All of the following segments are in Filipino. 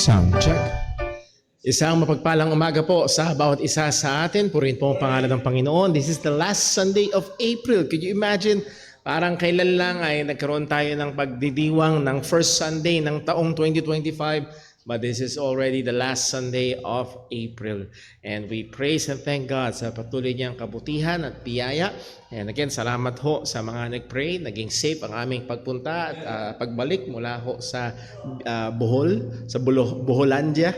Sound check. Isang mapagpalang umaga po sa bawat isa sa atin. Purihin po ang pangalan ng Panginoon. This is the last Sunday of April. Could you imagine? Parang kailan lang ay nagkaroon tayo ng pagdidiwang ng first Sunday ng taong 2025. But this is already the last Sunday of April. And we praise and thank God sa patuloy niyang kabutihan at biyaya. And again, salamat ho sa mga nag-pray. Naging safe ang aming pagpunta at pagbalik mula ho sa Bohol, sa Boholandia.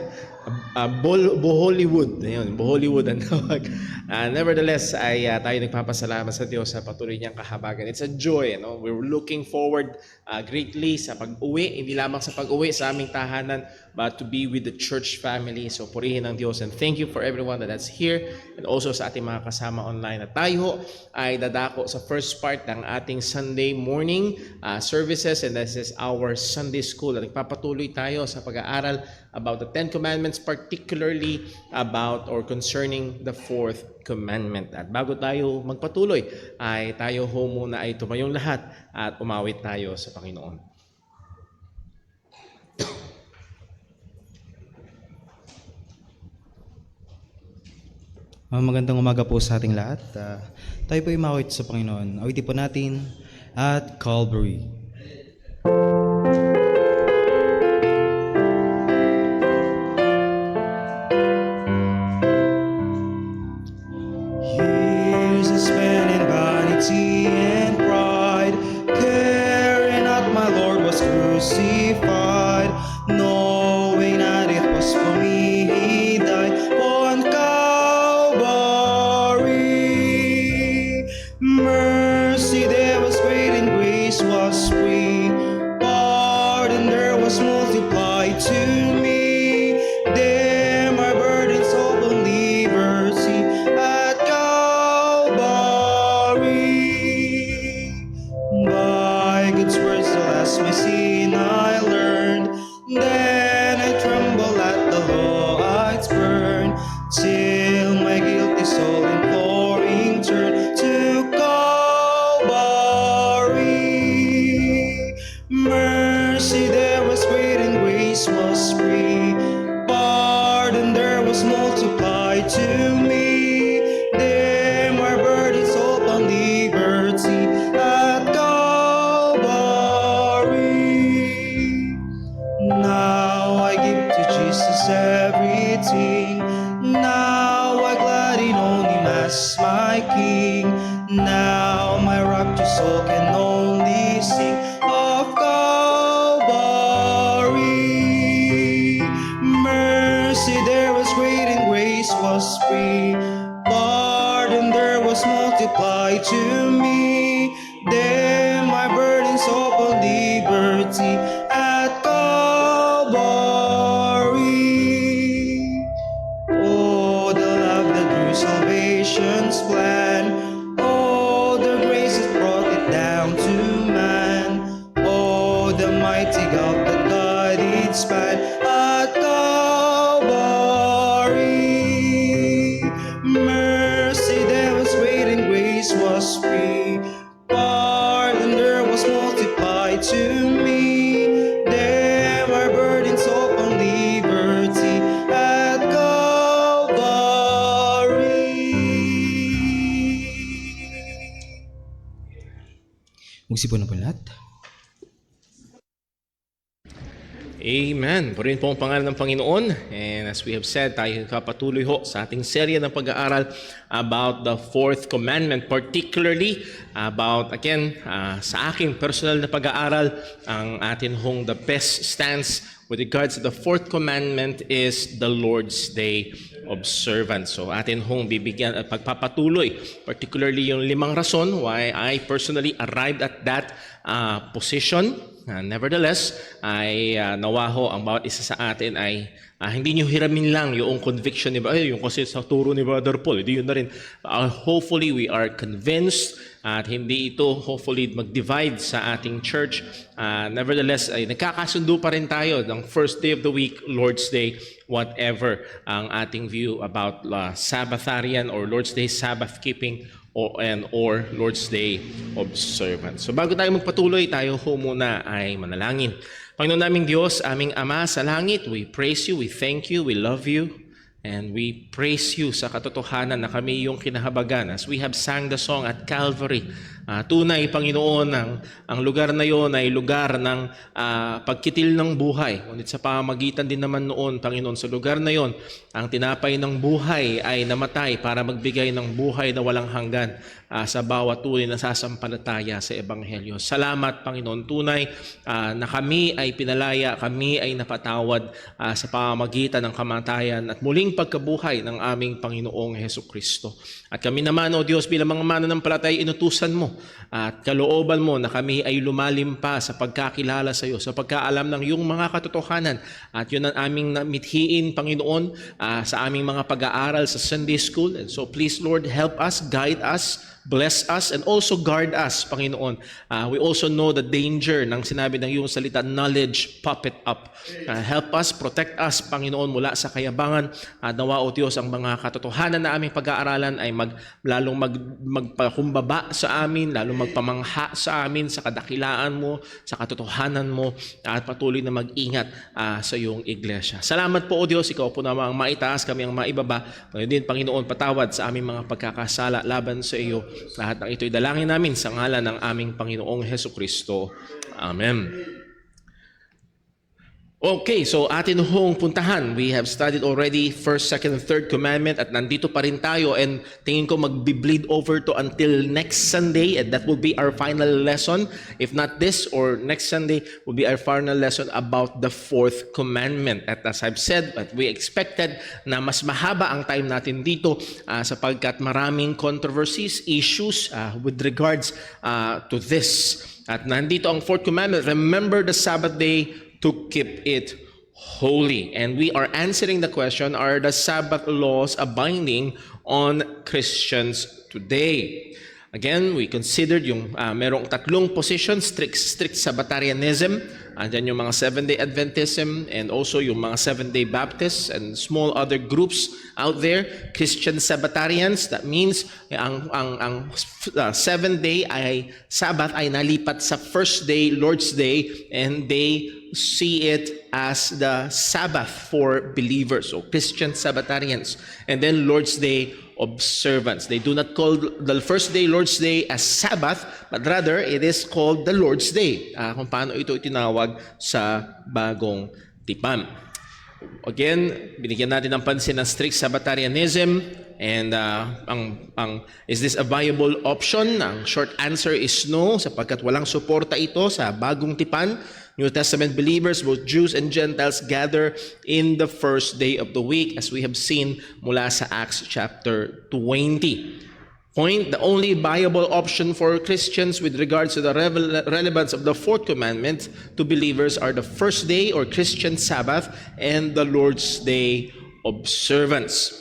Bohollywood. Ayun, Bohollywood ang tawag. Nevertheless, ay tayo nagpapasalamat sa Diyos sa patuloy niyang kahabagan. It's a joy. No? We're looking forward greatly sa pag-uwi. Hindi lamang sa pag-uwi sa aming tahanan, but to be with the church family. So purihin ang Diyos. And thank you for everyone that's here and also sa ating mga kasama online. At tayo ay dadako sa first part ng ating Sunday morning services, and this is our Sunday school. At nagpapatuloy tayo sa pag-aaral about the Ten Commandments, particularly about or concerning the fourth commandment. At bago tayo magpatuloy, ay tayo ho muna ay tumayong lahat at umawit tayo sa Panginoon. Magandang umaga po sa ating lahat. Tayo po umawit sa Panginoon. Awitin po natin at Calvary. Years I spent in vanity and pride, caring not my Lord was crucified, knowing that it was for me He died on Calvary. Mercy there was great and grace was free, pardon there was multiplied to me. There my burdens all on liberty at Calvary. By God's words the last my sin I learned, then I tremble at the law I'd burn, till my guilty soul imploring turned to Calvary. Mercy there was great and grace was free, pardon there was multiplied to me. There my burdens all on liberty at Calvary. Now I give to Jesus everything. Now I gladly own Him as my King. Now my raptured soul can only sing of Calvary. Mercy there was great and grace was free, pardon there was multiplied to me. There my burdens all for liberty at Calvary. Oh, the love that drew salvation's plan. Oh, the grace that brought it down to man. Oh, the mighty gulf that God did span at Calvary. Mercy there was great and grace was free, pardon there was multiplied to me. There my burdens all on liberty at Calvary. Magsipo na po lahat. Amen. Purihin po ang pangalan ng Panginoon. And as we have said, tayo kapatuloy ho sa ating serye ng pag-aaral about the fourth commandment, particularly about, again, sa aking personal na pag-aaral, ang atin hong the best stance with regards to the fourth commandment is the Lord's Day observance. So atin hong bibigyan at pagpapatuloy, particularly yung 5 rason why I personally arrived at that position. Nevertheless, ay nawaho ang bawat isa sa atin ay hindi nyo hiramin lang yung conviction ni yung kasi sa turo ni Brother Paul, hindi yun na rin. Hopefully, we are convinced at hindi ito hopefully mag-divide sa ating church. Nevertheless, ay nagkakasundo pa rin tayo ng first day of the week, Lord's Day, whatever ang ating view about Sabbatharian or Lord's Day Sabbath keeping or Lord's Day observance. So bago tayo magpatuloy, tayo ho muna ay manalangin. Panginoon naming Diyos, aming Ama sa langit, we praise you, we thank you, we love you, and we praise you sa katotohanan na kami yung kinahabagan. As we have sang the song at Calvary, tunay, Panginoon, ang lugar na yon ay lugar ng pagkitil ng buhay. Ngunit sa pamamagitan din naman noon, Panginoon, sa lugar na yon, ang tinapay ng buhay ay namatay para magbigay ng buhay na walang hanggan sa bawat tunay na sasampalataya sa Ebanghelyo. Salamat, Panginoon, tunay na kami ay pinalaya, kami ay napatawad sa pamamagitan ng kamatayan at muling pagkabuhay ng aming Panginoong Hesukristo. At kami naman, O Diyos, bilang mga mananampalataya, inutusan mo at kalooban mo na kami ay lumalim pa sa pagkakilala sa iyo, sa pagkaalam ng iyong mga katotohanan. At yun ang aming namithiin, Panginoon, sa aming mga pag-aaral sa Sunday School. And so please, Lord, help us, guide us, bless us, and also guard us, Panginoon. We also know the danger ng sinabi ng iyong salita, knowledge, puff it up. Help us, protect us, Panginoon, mula sa kayabangan. Nawa, O Diyos, ang mga katotohanan na aming pag-aaralan ay lalong magpakumbaba sa amin, lalong magpamangha sa amin sa kadakilaan mo, sa katotohanan mo, at patuloy na mag-ingat sa iyong iglesia. Salamat po, O Diyos, ikaw po naman ang maitaas, kami ang maibaba. Ngayon din, Panginoon, patawad sa aming mga pagkakasala laban sa iyo. Lahat ng ito'y dalangin namin sa ngalan ng aming Panginoong Hesukristo. Amen. Okay, so atin hong puntahan. We have studied already first, second, and third commandment at nandito pa rin tayo and tingin ko mag-bleed over to until next Sunday and that will be our final lesson. If not this or next Sunday will be our final lesson about the fourth commandment. At as I've said, we expected na mas mahaba ang time natin dito sapagkat maraming controversies, issues with regards to this. At nandito ang fourth commandment, remember the Sabbath day to keep it holy. And we are answering the question, are the Sabbath laws a binding on Christians today? Again, we considered yung merong tatlong positions, strict Sabbatarianism, andyan yung mga Seventh-day Adventism, and also yung mga Seventh-day Baptists and small other groups out there. Christian Sabbatarians, that means ang seventh day ay Sabbath ay nalipat sa first day, Lord's Day, and they see it as the Sabbath for believers, so Christian Sabbatarians. And then Lord's Day observance. They do not call the first day Lord's Day as Sabbath, but rather it is called the Lord's Day. Kung paano ito itinawag sa bagong tipan. Again, binigyan natin ng pansin ng strict Sabbatarianism and is this a viable option? Ang short answer is no, sapagkat walang suporta ito sa bagong tipan. New Testament believers, both Jews and Gentiles, gather in the first day of the week, as we have seen mula sa Acts chapter 20. Point, the only viable option for Christians with regards to the relevance of the fourth commandment to believers are the first day or Christian Sabbath and the Lord's Day observance.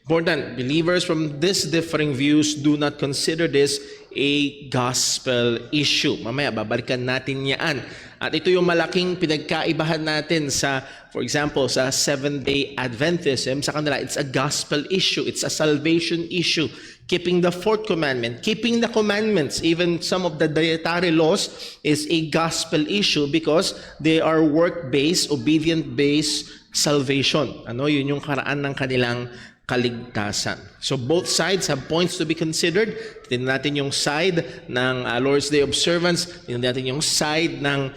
Important, believers from these differing views do not consider this a gospel issue. Mamaya, babalikan natin yan. At ito yung malaking pinagkaibahan natin sa, for example, sa Seventh-day Adventism. Sa kanila, it's a gospel issue. It's a salvation issue. Keeping the fourth commandment, keeping the commandments, even some of the dietary laws is a gospel issue because they are work-based, obedient-based salvation. Yun yung karaan ng kanilang kaligtasan. So both sides have points to be considered. Tingnan natin yung side ng Lord's Day observance. Tingnan natin yung side ng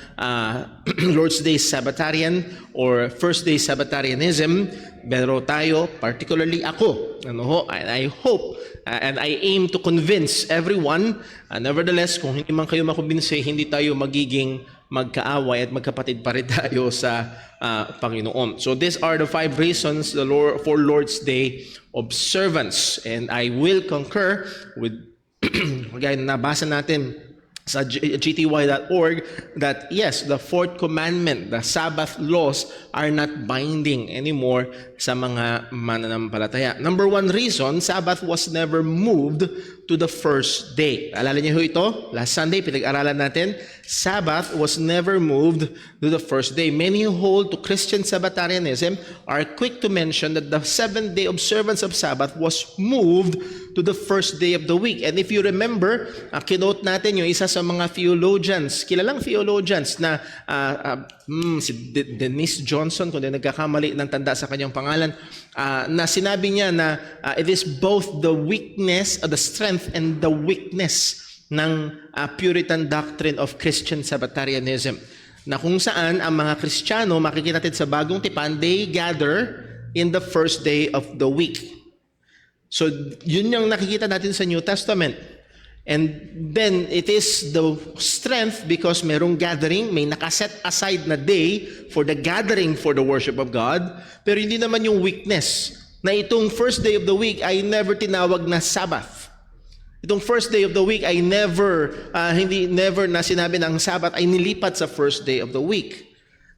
Lord's Day Sabbatarian or First Day Sabbatarianism. Pero tayo, particularly ako, and I hope and I aim to convince everyone. Nevertheless, kung hindi man kayo makumbinse, hindi tayo magiging magkaaway at magkapatid pa rin tayo sa Panginoon. So these are the 5 reasons for Lord's Day observance. And I will concur with kaya nabasa natin sa gty.org that yes, the fourth commandment, the Sabbath laws are not binding anymore sa mga mananampalataya. Number 1 reason, Sabbath was never moved to the first day. Alala niyo ho ito? Last Sunday, pinag-aralan natin, Sabbath was never moved to the first day. Many who hold to Christian Sabbatarianism are quick to mention that the seventh-day observance of Sabbath was moved to the first day of the week. And if you remember, kinote natin yung isa sa mga theologians, kilalang theologians na si Denise Johnson, kung di nagkakamali ng tanda sa kanyang pangalan, na sinabi niya na it is both the weakness, the strength and the weakness ng Puritan doctrine of Christian Sabbatarianism. Na kung saan ang mga Kristiyano, makikita natin sa Bagong Tipan, they gather in the first day of the week. So, yun yung nakikita natin sa New Testament. And then, it is the strength because merong gathering, may nakaset aside na day for the gathering for the worship of God. Pero hindi naman yung weakness na itong first day of the week ay never tinawag na Sabbath. Itong first day of the week ay never na sinabi ng Sabbath ay nilipat sa first day of the week.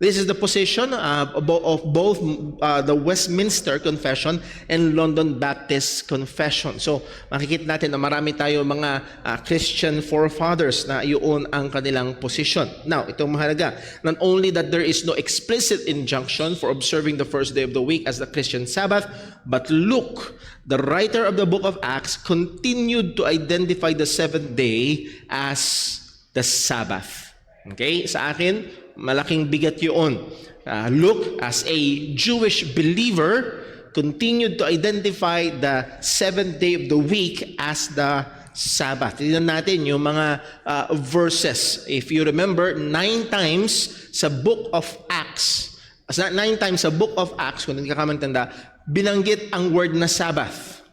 This is the position of both the Westminster Confession and London Baptist Confession. So, makikita natin na marami tayo mga Christian forefathers na iyon ang kanilang position. Now, itong mahalaga, not only that there is no explicit injunction for observing the first day of the week as the Christian Sabbath, but Luke, the writer of the book of Acts, continued to identify the seventh day as the Sabbath. Okay? Sa akin, malaking bigat yun. Luke, as a Jewish believer, continued to identify the seventh day of the week as the Sabbath. Tignan natin yung mga verses. If you remember, 9 times sa book of Acts, kung hindi ka kamantanda, binanggit ang word na Sabbath.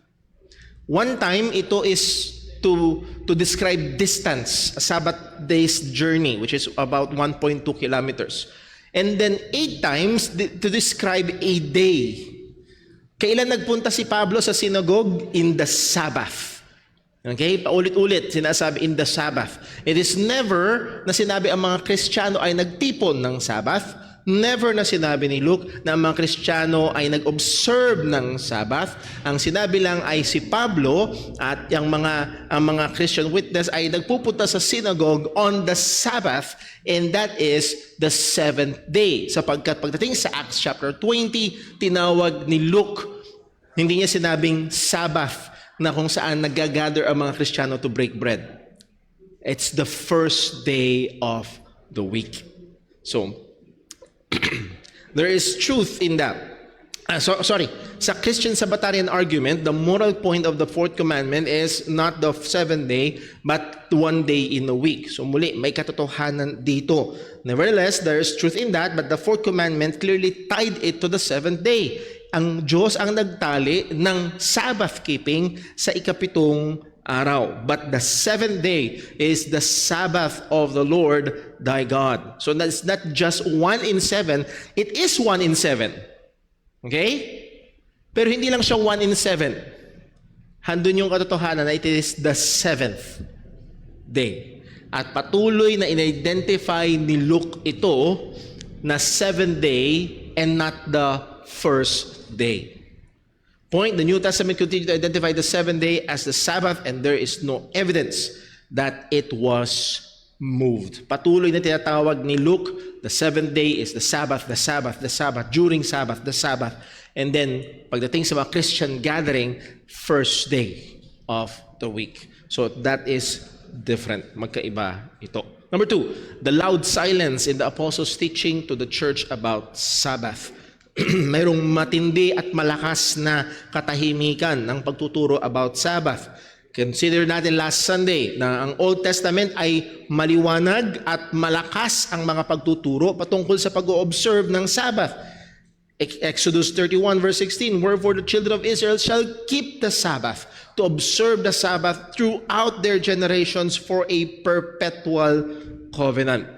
One time, ito is to describe distance, a Sabbath day's journey, which is about 1.2 kilometers. And then 8 times to describe a day. Kailan nagpunta si Pablo sa synagogue? In the Sabbath. Okay? Paulit-ulit sinasabi in the Sabbath. It is never na sinabi ang mga Kristiyano ay nagtipon ng Sabbath. Never na sinabi ni Luke na ang mga Kristiyano ay nag-observe ng Sabbath. Ang sinabi lang ay si Pablo at ang mga Christian witness ay nagpupunta sa synagogue on the Sabbath, and that is the seventh day. Sapagkat pagdating sa Acts chapter 20, tinawag ni Luke, hindi niya sinabing Sabbath na kung saan nag-gather ang mga Kristiyano to break bread. It's the first day of the week. So, there is truth in that. Sa Christian Sabbatarian argument, the moral point of the fourth commandment is not the seventh day, but 1 day in a week. So muli, may katotohanan dito. Nevertheless, there is truth in that, but the fourth commandment clearly tied it to the seventh day. Ang Diyos ang nagtali ng Sabbath keeping sa ikapitong araw. But the seventh day is the Sabbath of the Lord thy God. So that's not just 1 in 7, it is 1 in 7. Okay? Pero hindi lang siya 1 in 7. Handun yung katotohanan na it is the seventh day. At patuloy na in-identify ni Luke ito na seventh day and not the first day. Point, the New Testament continues to identify the seventh day as the Sabbath, and there is no evidence that it was moved. Patuloy na tinatawag ni Luke, the seventh day is the Sabbath, the Sabbath, the Sabbath, during Sabbath, the Sabbath. And then, pagdating sa mga Christian gathering, first day of the week. So that is different. Magkaiba ito. Number 2, the loud silence in the apostles' teaching to the church about Sabbath. Mayroong matindi at malakas na katahimikan ng pagtuturo about Sabbath. Consider natin last Sunday na ang Old Testament ay maliwanag at malakas ang mga pagtuturo patungkol sa pag-o-observe ng Sabbath. Exodus 31 verse 16, wherefore the children of Israel shall keep the Sabbath, to observe the Sabbath throughout their generations for a perpetual covenant.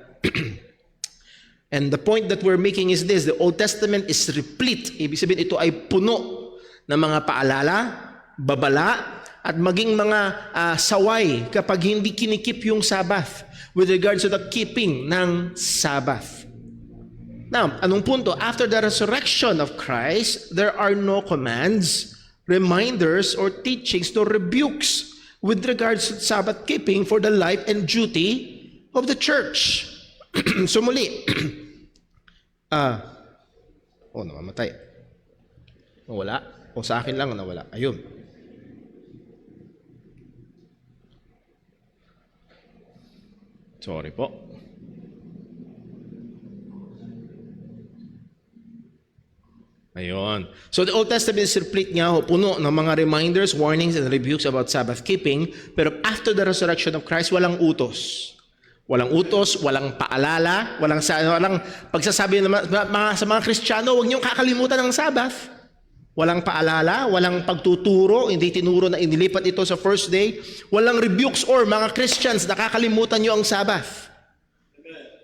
And the point that we're making is this: the Old Testament is replete. Ibig sabihin, ito ay puno ng mga paalala, babala, at maging mga saway kapag hindi kinikip yung Sabbath with regards to the keeping ng Sabbath. Now, anong punto? After the resurrection of Christ, there are no commands, reminders, or teachings, no rebukes with regards to Sabbath keeping for the life and duty of the church. So muli, namamatay. Nawala? O sa akin lang nawala? Ayun. Sorry po. Ayun. So the Old Testament is replete nga puno ng mga reminders, warnings, and rebukes about Sabbath keeping. Pero after the resurrection of Christ, walang utos. Walang utos, walang paalala, walang pagsasabi sa mga Kristiyano, huwag niyong kakalimutan ng Sabbath. Walang paalala, walang pagtuturo, hindi tinuro na inilipat ito sa first day. Walang rebukes or mga Christians, nakakalimutan niyo ang Sabbath.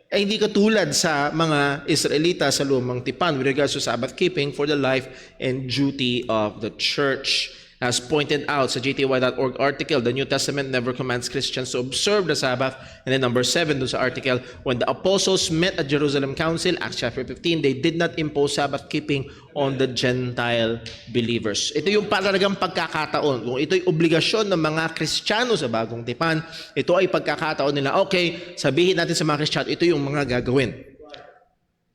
Ay hindi katulad sa mga Israelita sa lumang tipan with regards to Sabbath keeping for the life and duty of the church. As pointed out sa gty.org article, the New Testament never commands Christians to observe the Sabbath. And then number 7 doon sa article, when the apostles met at Jerusalem Council, Acts chapter 15, they did not impose Sabbath keeping on the Gentile believers. Ito yung talagang pagkakataon. Kung ito'y obligasyon ng mga Kristiyano sa bagong tipan, ito ay pagkakataon nila, okay, sabihin natin sa mga Kristiyano, ito yung mga gagawin.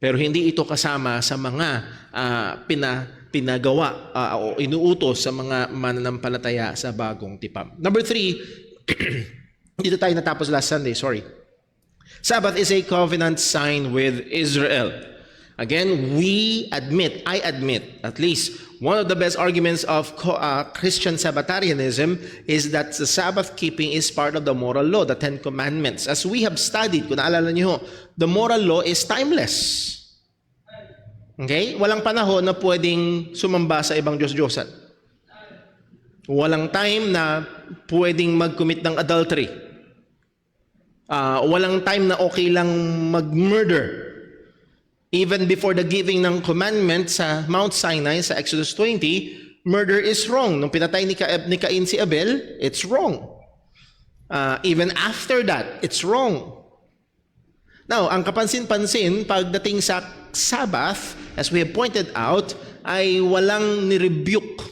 Pero hindi ito kasama sa mga pinagawa o inuutos sa mga mananampalataya sa bagong tipan. Number 3, dito tayo natapos last Sunday, sorry. Sabbath is a covenant sign with Israel. Again, I admit, at least one of the best arguments of Christian Sabbatarianism is that the Sabbath keeping is part of the moral law, the Ten Commandments. As we have studied, kung naalala niyo, the moral law is timeless. Okay? Walang panahon na pwedeng sumamba sa ibang Diyos-Diyosan. Walang time na pwedeng mag-commit ng adultery. Walang time na okay lang mag-murder. Even before the giving ng commandment sa Mount Sinai, sa Exodus 20, murder is wrong. Nung pinatay ni Cain si Abel, it's wrong. Even after that, it's wrong. Now, ang kapansin-pansin, pagdating sa Sabbath, as we have pointed out, ay walang nirebuke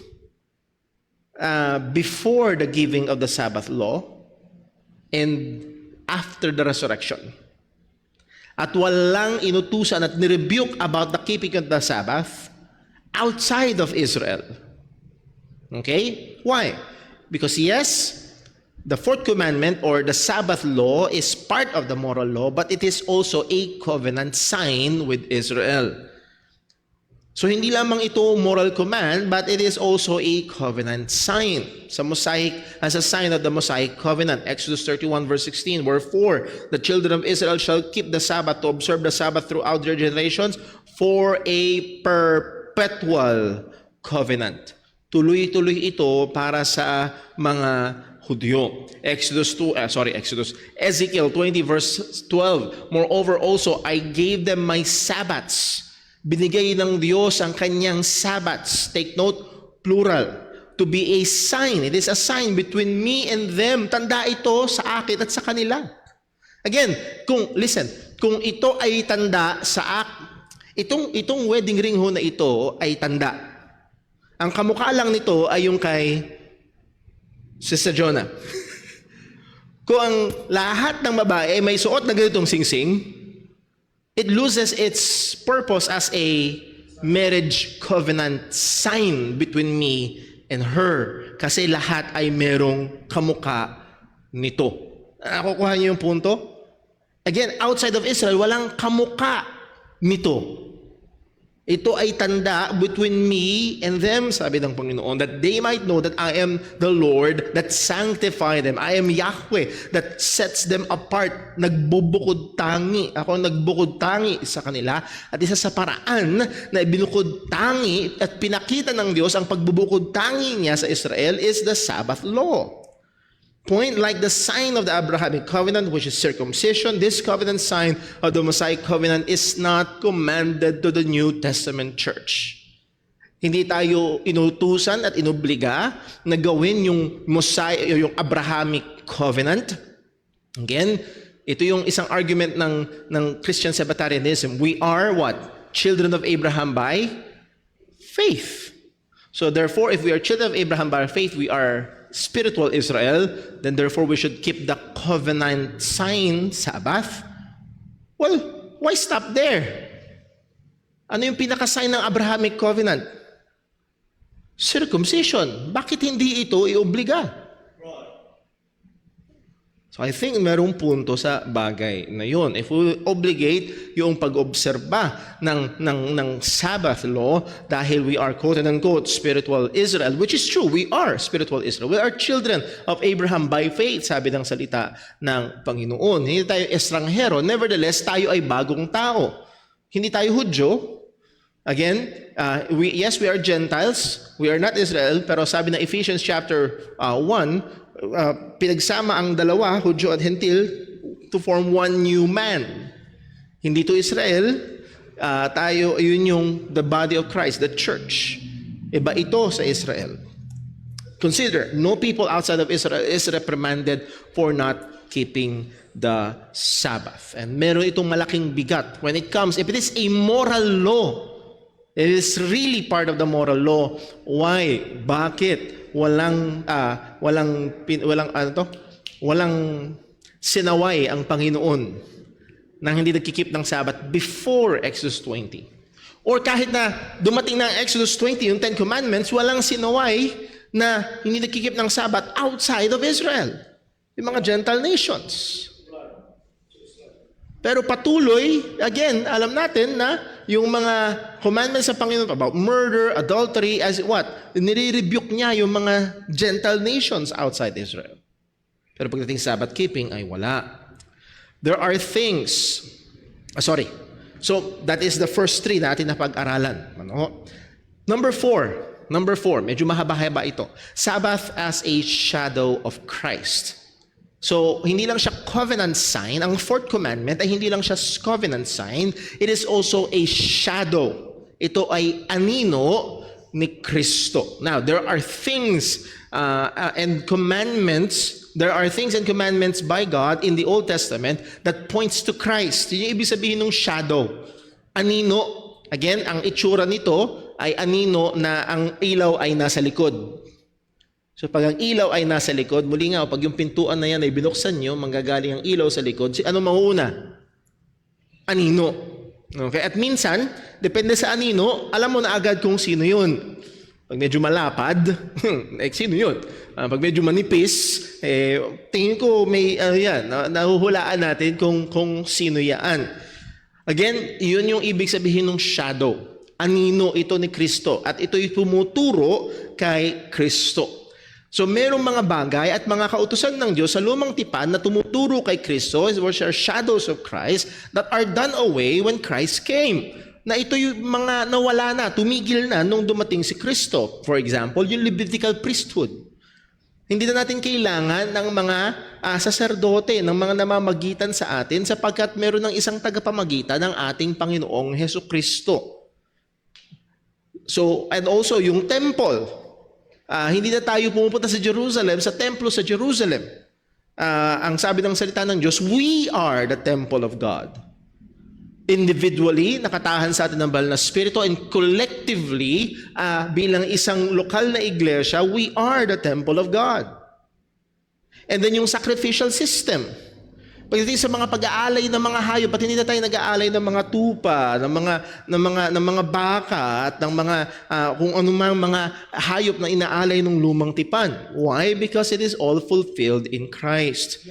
before the giving of the Sabbath law and after the resurrection. At walang inutusan at nirebuke about the keeping of the Sabbath outside of Israel. Okay? Why? Because yes, the fourth commandment or the Sabbath law is part of the moral law, but it is also a covenant sign with Israel. So hindi lamang ito moral command, but it is also a covenant sign. Sa Mosaic, as a sign of the Mosaic covenant, Exodus 31 verse 16, wherefore the children of Israel shall keep the Sabbath to observe the Sabbath throughout their generations for a perpetual covenant. Tuloy-tuloy ito para sa mga Hudyo. Ezekiel 20 verse 12, moreover also I gave them my Sabbaths. Binigay ng Diyos ang kanyang Sabbaths. Take note, plural. To be a sign. It is a sign between me and them. Tanda ito sa akin at sa kanila. Again, kung ito ay tanda sa itong wedding ring ho na ito ay tanda. Ang kamukha lang nito ay yung kay Sister Jonah. Kung ang lahat ng babae ay may suot na ganitong singsing, it loses its purpose as a marriage covenant sign between me and her. Kasi lahat ay merong kamukha nito. Nakukuha niyo yung punto? Again, outside of Israel, walang kamukha nito. Ito ay tanda between me and them, sabi ng Panginoon, that they might know that I am the Lord that sanctify them. I am Yahweh that sets them apart. Nagbubukod tangi. Ako nagbukod tangi sa kanila. At isa sa paraan na ibinukod tangi at pinakita ng Diyos ang pagbubukod tangi niya sa Israel is the Sabbath law. Point like the sign of the Abrahamic covenant, which is circumcision, this covenant sign of the Mosaic covenant is not commanded to the New Testament church. Hindi tayo inutusan at inobliga na gawin yung Mosaic, yung Abrahamic covenant. Again, ito yung isang argument ng Christian Sabbatarianism. We are what? Children of Abraham by faith. So therefore, if we are children of Abraham by faith, we are spiritual Israel, then therefore we should keep the covenant sign, Sabbath. Well, why stop there? Ano yung pinaka-sign ng Abrahamic covenant? Circumcision. Bakit hindi ito iobliga? So I think merong punto sa bagay na yun. If we obligate yung pag-obserba ng Sabbath law dahil we are quote-unquote spiritual Israel, which is true, we are spiritual Israel. We are children of Abraham by faith, sabi ng salita ng Panginoon. Hindi tayo estranghero. Nevertheless, tayo ay bagong tao. Hindi tayo Hudyo. Again, we are Gentiles. We are not Israel. Pero sabi ng Ephesians chapter 1, pinagsama ang dalawa, Hudyo at Hentil, to form one new man. Hindi to Israel, tayo, yun yung the body of Christ, the church. Iba ito sa Israel. Consider, no people outside of Israel is reprimanded for not keeping the Sabbath. And meron itong malaking bigat. When it comes, if it is a moral law, it is really part of the moral law. Why? Bakit? Walang sinaway ang Panginoon nang hindi nagkikip ng Sabbath before Exodus 20. Or kahit na dumating na ang Exodus 20, yung 10 Commandments, walang sinaway na hindi nagkikip ng Sabbath outside of Israel. Yung mga Gentile nations. Pero patuloy, again, alam natin na yung mga commandments sa Panginoon about murder, adultery, as what? Nire-rebuke niya yung mga Gentile nations outside Israel. Pero pagdating sa Sabbath keeping ay wala. There are things, so that is the first three na atin na pag-aralan. Ano? Number four, medyo mahaba-haba ito. Sabbath as a shadow of Christ. So, hindi lang siya covenant sign. Ang fourth commandment ay hindi lang siya covenant sign. It is also a shadow. Ito ay anino ni Kristo. Now, there are things and commandments by God in the Old Testament that points to Christ. Yun yung ibig sabihin ng shadow. Anino. Again, ang itsura nito ay anino na ang ilaw ay nasa likod. So pag ang ilaw ay nasa likod, muli nga, pag yung pintuan na yan ay binuksan nyo, manggagaling ang ilaw sa likod, ano mauna? Anino. Okay? At minsan, depende sa anino, alam mo na agad kung sino yun. Pag medyo malapad, sino yun? Pag medyo manipis, tingin ko may, nahuhulaan natin kung sino yan. Again, yun yung ibig sabihin ng shadow. Anino ito ni Kristo. At ito'y tumuturo kay Kristo. So merong mga bagay at mga kautusan ng Diyos sa lumang tipan na tumuturo kay Kristo, which are shadows of Christ, that are done away when Christ came. Na ito yung mga nawala na, tumigil na nung dumating si Kristo. For example, yung Levitical priesthood. Hindi na natin kailangan ng mga saserdote, ng mga namamagitan sa atin sapagkat meron ng isang tagapamagitan ng ating Panginoong Hesukristo. So, and also yung temple. Hindi na tayo pumupunta sa Jerusalem, sa templo sa Jerusalem. Ang sabi ng salita ng Diyos, we are the temple of God. Individually, nakatahan sa atin ng banal na Espiritu, and collectively, bilang isang lokal na iglesia, we are the temple of God. And then yung sacrificial system. Pagdating sa mga pag-aalay ng mga hayop, at hindi na tayo nag-aalay ng mga tupa, ng mga baka, at ng mga kung anumang mga hayop na inaalay ng lumang tipan. Why? Because it is all fulfilled in Christ.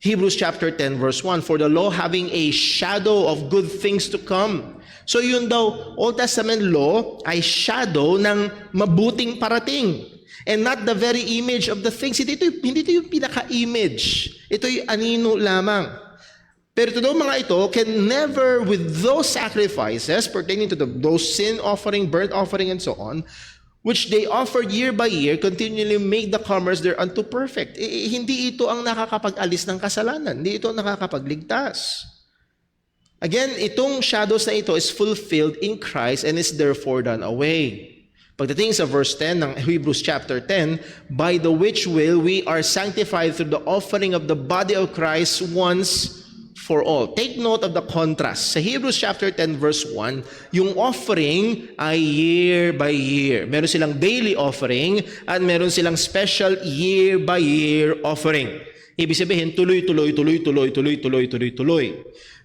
Hebrews chapter 10 verse 1, for the law having a shadow of good things to come. So yun daw, Old Testament law ay shadow ng mabuting parating. And not the very image of the things. Hindi ito yung pinaka-image. Ito yung anino lamang. Pero ito daw mga ito can never, with those sacrifices pertaining to those sin offering, burnt offering, and so on, which they offered year by year, continually make the comers thereunto perfect. Hindi ito ang nakakapag-alis ng kasalanan. Hindi ito ang nakakapagligtas. Again, itong shadows na ito is fulfilled in Christ and is therefore done away. Pagdating sa verse 10 ng Hebrews chapter 10, by the which will we are sanctified through the offering of the body of Christ once for all. Take note of the contrast. Sa Hebrews chapter 10 verse 1, yung offering ay year by year. Meron silang daily offering at meron silang special year by year offering. Ibig sabihin, tuloy.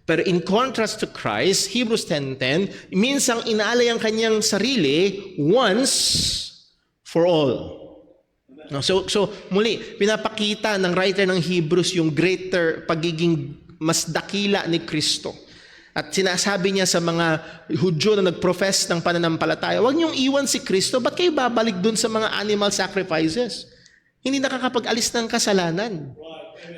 Pero in contrast to Christ, Hebrews 10:10, minsang inaalay ang kanyang sarili once for all. No, so muli, pinapakita ng writer ng Hebrews yung greater pagiging mas dakila ni Kristo. At sinasabi niya sa mga Hudyo na nag-profess ng pananampalataya, huwag niyong iwan si Kristo, ba't kayo babalik dun sa mga animal sacrifices? Hindi nakakapag-alis ng kasalanan.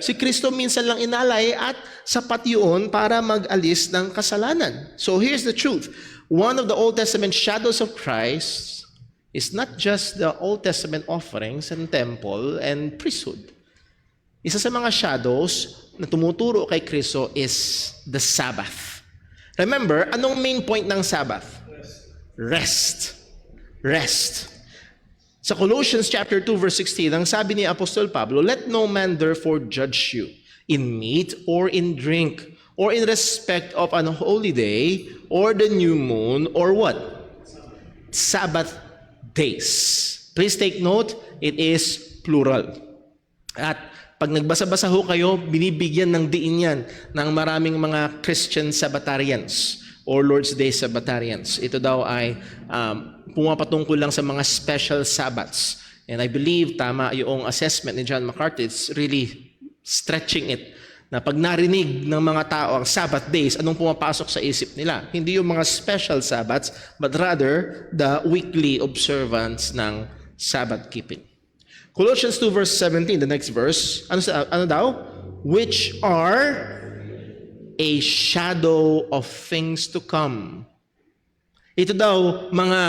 Si Kristo minsan lang inalay at sapat yun para mag-alis ng kasalanan. So here's the truth. One of the Old Testament shadows of Christ is not just the Old Testament offerings and temple and priesthood. Isa sa mga shadows na tumuturo kay Kristo is the Sabbath. Remember, anong main point ng Sabbath? Rest. Sa Colossians chapter 2 verse 16, ang sabi ni Apostol Pablo, "Let no man therefore judge you in meat or in drink or in respect of an holy day or the new moon or what? Sabbath days." Please take note, it is plural. At pag nagbasa-basa ho kayo, binibigyan ng diin yan ng maraming mga Christian Sabbatarians or Lord's Day Sabbatarians. Ito daw ay pumapatungkol lang sa mga special Sabbats. And I believe tama yung assessment ni John MacArthur. It's really stretching it. Na pag narinig ng mga tao ang Sabbath days, anong pumapasok sa isip nila? Hindi yung mga special Sabbats, but rather the weekly observance ng Sabbath keeping. Colossians 2 verse 17, the next verse, ano daw? Which are a shadow of things to come. Ito daw mga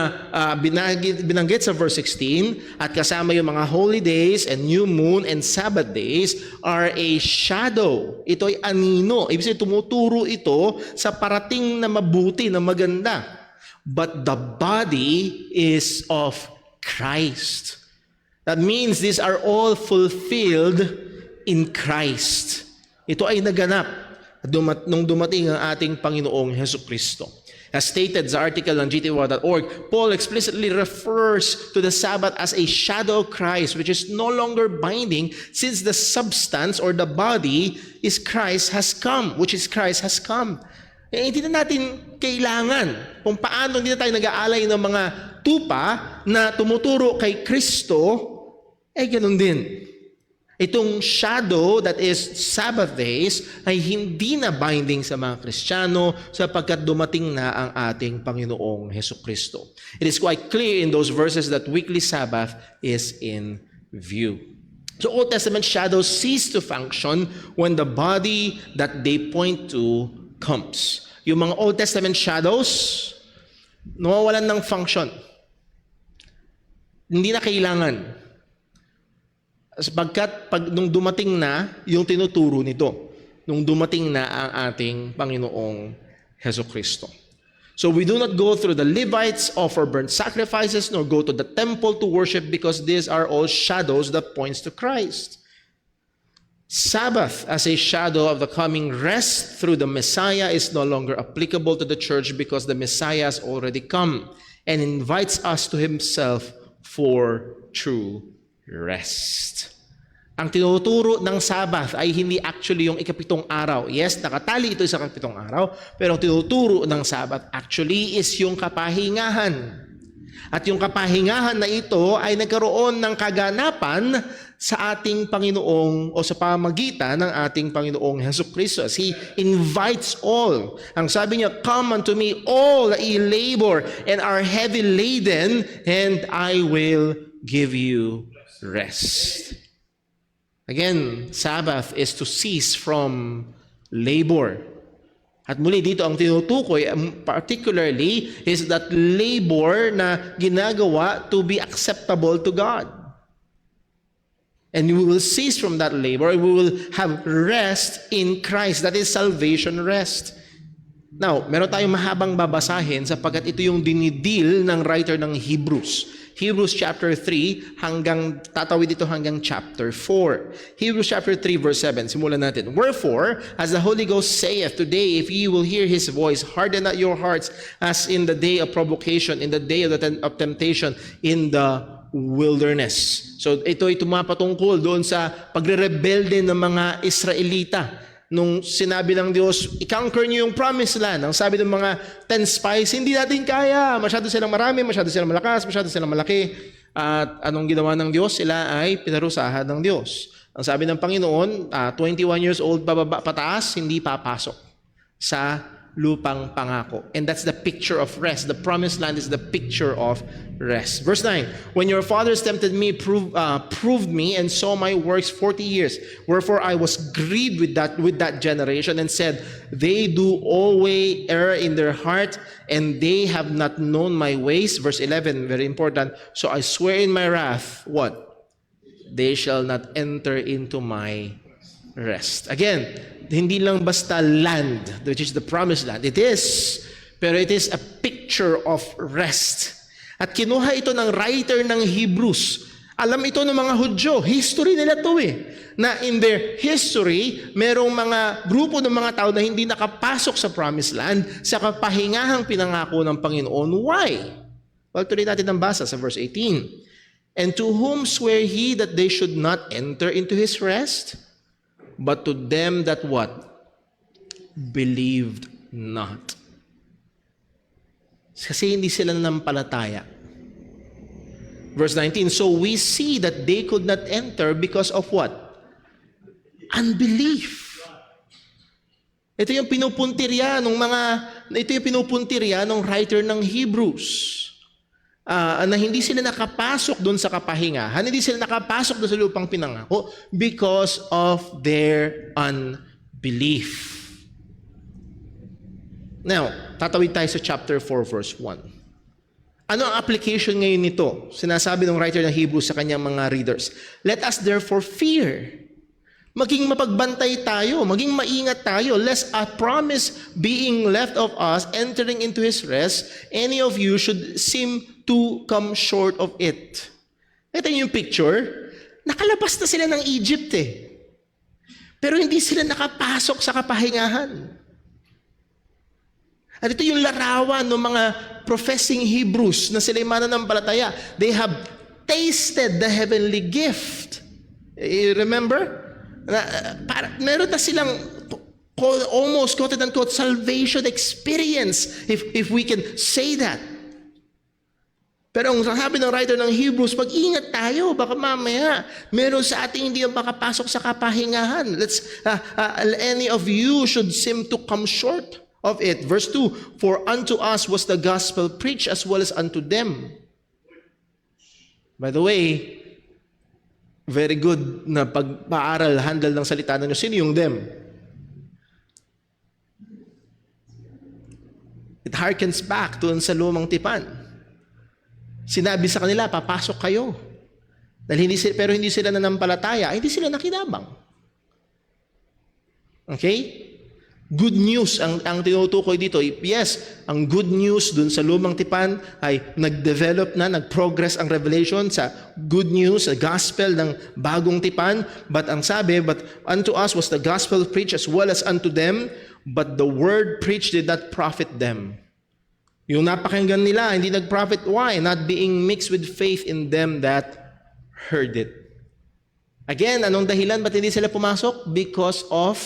binanggit sa verse 16 at kasama yung mga holy days and new moon and Sabbath days are a shadow. Ito ay anino. Ibig sabihin, tumuturo ito sa parating na mabuti, na maganda. But the body is of Christ. That means these are all fulfilled in Christ. Ito ay naganap nung dumating ang ating Panginoong Hesukristo. As stated sa article ng gty.org, Paul explicitly refers to the Sabbath as a shadow of Christ, which is no longer binding since the substance or the body is Christ has come, which is Christ has come. Hindi na natin kailangan kung paano hindi na tayo nag-aalay ng mga tupa na tumuturo kay Kristo, ganun din. Itong shadow that is Sabbath days ay hindi na binding sa mga Kristiyano sapagkat dumating na ang ating Panginoong Hesukristo. It is quite clear in those verses that weekly Sabbath is in view. So Old Testament shadows cease to function when the body that they point to comes. Yung mga Old Testament shadows, nawawalan ng function. Hindi na kailangan. Sapagkat nung dumating na yung tinuturo nito, nung dumating na ang ating Panginoong Hesukristo. So we do not go through the Levites, offer burnt sacrifices, nor go to the temple to worship because these are all shadows that points to Christ. Sabbath as a shadow of the coming rest through the Messiah is no longer applicable to the church because the Messiah has already come and invites us to Himself for true rest. Ang tinuturo ng Sabbath ay hindi actually yung ikapitong araw. Yes, nakatali ito sa ikapitong araw, pero ang tinuturo ng Sabbath actually is yung kapahingahan. At yung kapahingahan na ito ay nagkaroon ng kaganapan sa ating Panginoong o sa pamagitan ng ating Panginoong Hesukristo as He invites all. Ang sabi niya, "Come unto me all that ye labor and are heavy laden, and I will give you rest." Again, Sabbath is to cease from labor. At muli dito ang tinutukoy particularly is that labor na ginagawa to be acceptable to God. And we will cease from that labor. We will have rest in Christ. That is salvation rest. Now, meron tayong mahabang babasahin sapagkat ito yung dinidil ng writer ng Hebrews. Hebrews chapter 3 tatawid ito hanggang chapter 4. Hebrews chapter 3 verse 7, simulan natin. Wherefore, as the Holy Ghost saith, today if ye will hear His voice, harden not your hearts as in the day of provocation, in the day of temptation, in the wilderness. So ito ay tumapatungkol doon sa pagre-rebelde ng mga Israelita. Nung sinabi ng Diyos, i-conquer niyo yung promised land. Ang sabi ng mga 10 spies, hindi natin kaya. Masyado silang marami, masyado silang malakas, masyado silang malaki. At anong ginawa ng Diyos? Sila ay pinarusahan ng Diyos. Ang sabi ng Panginoon, 21 years old pataas, hindi papasok sa lupang pangako. And that's the picture of rest. The promised land is the picture of rest. Verse 9, when your fathers tempted me, proved me, and saw my works 40 years. Wherefore I was grieved with that generation, and said, they do always err in their heart, and they have not known my ways. Verse 11, very important. So I swear in my wrath, what? They shall not enter into my rest. Again, hindi lang basta land, which is the promised land. It is, pero it is a picture of rest. At kinuha ito ng writer ng Hebrews. Alam ito ng mga Hudyo. History nila to na in their history, merong mga grupo ng mga tao na hindi nakapasok sa promised land sa kapahingahang pinangako ng Panginoon. Why? Well, tuloy natin ang basa sa verse 18. And to whom swear He that they should not enter into His rest? But to them that what? Believed not. Kasi hindi sila nanampalataya. Verse 19, so we see that they could not enter because of what? Unbelief. Ito yung pinupuntirya ng writer ng Hebrews. Na hindi sila nakapasok doon sa kapahingahan, hindi sila nakapasok doon sa lupang pinangako because of their unbelief. Now, tatawid tayo sa chapter 4 verse 1. Ano ang application ngayon nito? Sinasabi ng writer ng Hebrews sa kanyang mga readers, let us therefore fear. Maging mapagbantay tayo, maging maingat tayo, lest a promise being left of us entering into His rest, any of you should seem to come short of it. Ito yung picture. Nakalabas na sila ng Egypt pero hindi sila nakapasok sa kapahingahan. At ito yung larawan ng mga professing Hebrews na sila'y mananampalataya. They have tasted the heavenly gift. You remember? Meron na silang almost quote-unquote salvation experience, if we can say that. Pero ang sabi ng writer ng Hebrews, mag-ingat tayo, baka mamaya meron sa ating hindi makapasok sa kapahingahan. Any of you should seem to come short of it. Verse 2, for unto us was the gospel preached as well as unto them. By the way, very good na pagpaaral, handle ng salita ng Diyos. Sino yung them? It harkens back doon sa lumang tipan. Sinabi sa kanila, papasok kayo. Pero hindi sila nanampalataya, hindi sila nakinabang. Okay? Good news ang tinutukoy dito. Yes, ang good news dun sa lumang tipan ay nag-develop na, nag-progress ang revelation sa good news, sa gospel ng bagong tipan. But ang sabi, but unto us was the gospel preached as well as unto them, but the word preached did not profit them. Yung napakinggan nila, hindi nag-profit. Why? Not being mixed with faith in them that heard it. Again, anong dahilan? Ba't hindi sila pumasok? Because of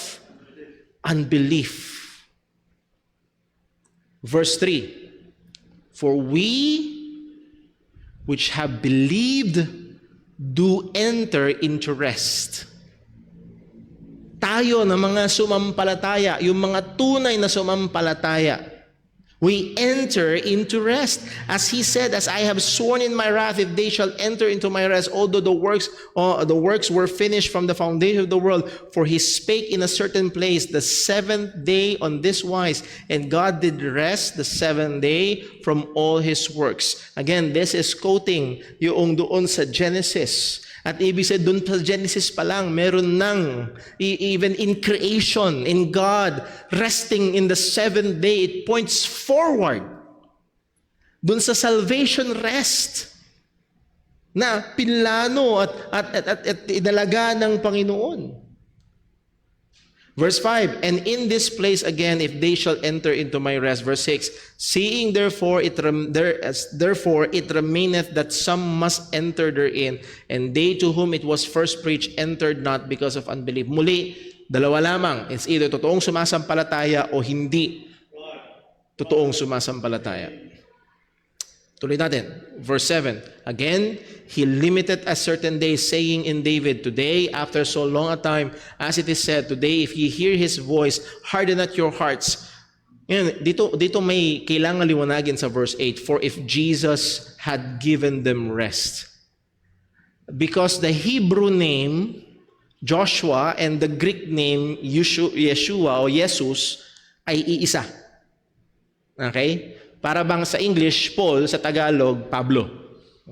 unbelief. Verse 3, for we which have believed do enter into rest. Tayo na mga sumampalataya, yung mga tunay na sumampalataya, we enter into rest. As He said, as I have sworn in my wrath, if they shall enter into my rest, although the works were finished from the foundation of the world. For He spake in a certain place the seventh day on this wise, and God did rest the seventh day from all His works. Again, this is quoting yung doon sa Genesis. At ibig sabihin, doon sa Genesis pa lang, meron nang, even in creation, in God, resting in the seventh day, it points forward. Doon sa salvation rest. na pinlano at idalaga ng Panginoon. Verse 5, and in this place again, if they shall enter into my rest. Verse 6, seeing therefore it remaineth that some must enter therein, and they to whom it was first preached entered not because of unbelief. Muli, dalawa lamang. It's either totoong sumasampalataya o hindi totoong sumasampalataya. Tuloy natin. Verse 7. Again, he limited a certain day, saying in David, today, after so long a time, as it is said, today, if ye hear his voice, harden not your hearts. Yan, dito may kailangan liwanagin sa verse 8, for if Jesus had given them rest. Because the Hebrew name, Joshua, and the Greek name, Yeshua o Jesus, ay iisa. Okay? Para bang sa English, Paul, sa Tagalog, Pablo.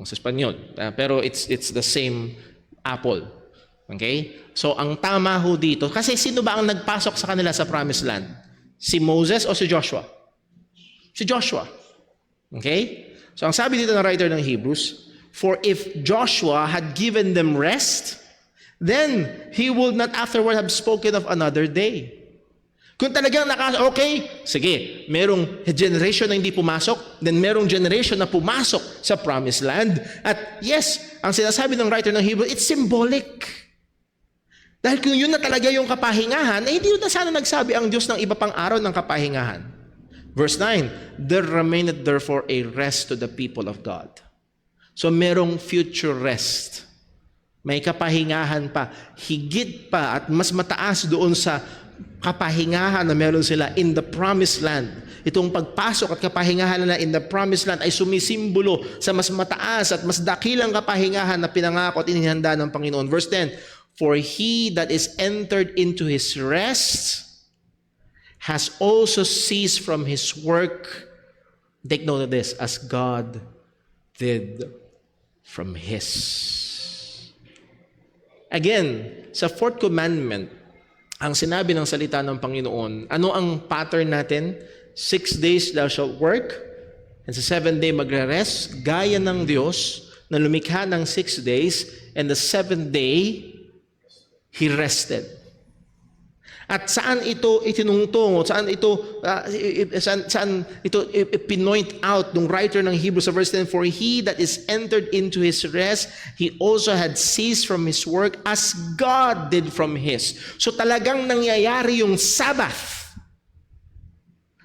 Sa Espanyol. Pero it's the same apple. Okay? So, ang tama ho dito, kasi sino ba ang nagpasok sa kanila sa Promised Land? Si Moses o si Joshua? Si Joshua. Okay? So, ang sabi dito ng writer ng Hebrews, for if Joshua had given them rest, then he would not afterward have spoken of another day. Kung talagang okay, sige, merong generation na hindi pumasok, then merong generation na pumasok sa Promised Land. At yes, ang sinasabi ng writer ng Hebrew, it's symbolic. Dahil kung yun na talaga yung kapahingahan, hindi yun na sana nagsabi ang Diyos ng iba pang araw ng kapahingahan. Verse 9, there remaineth therefore a rest to the people of God. So merong future rest. May kapahingahan pa, higit pa at mas mataas doon sa kapahingahan na meron sila in the Promised Land. Itong pagpasok at kapahingahan na in the Promised Land ay sumisimbolo sa mas mataas at mas dakilang kapahingahan na pinangako at inihanda ng Panginoon. Verse 10, for he that is entered into his rest has also ceased from his work. Take note of this, as God did from his. Again, sa fourth commandment, ang sinabi ng salita ng Panginoon, ano ang pattern natin? 6 days thou shalt work, and sa 7th day magre-rest, gaya ng Diyos na lumikha ng 6 days, and the 7th day, He rested. At saan ito itinungtong? Saan ito ipinoint out ng writer ng Hebrews sa verse 10, for he that is entered into his rest, he also had ceased from his work as God did from his. So talagang nangyayari yung Sabbath.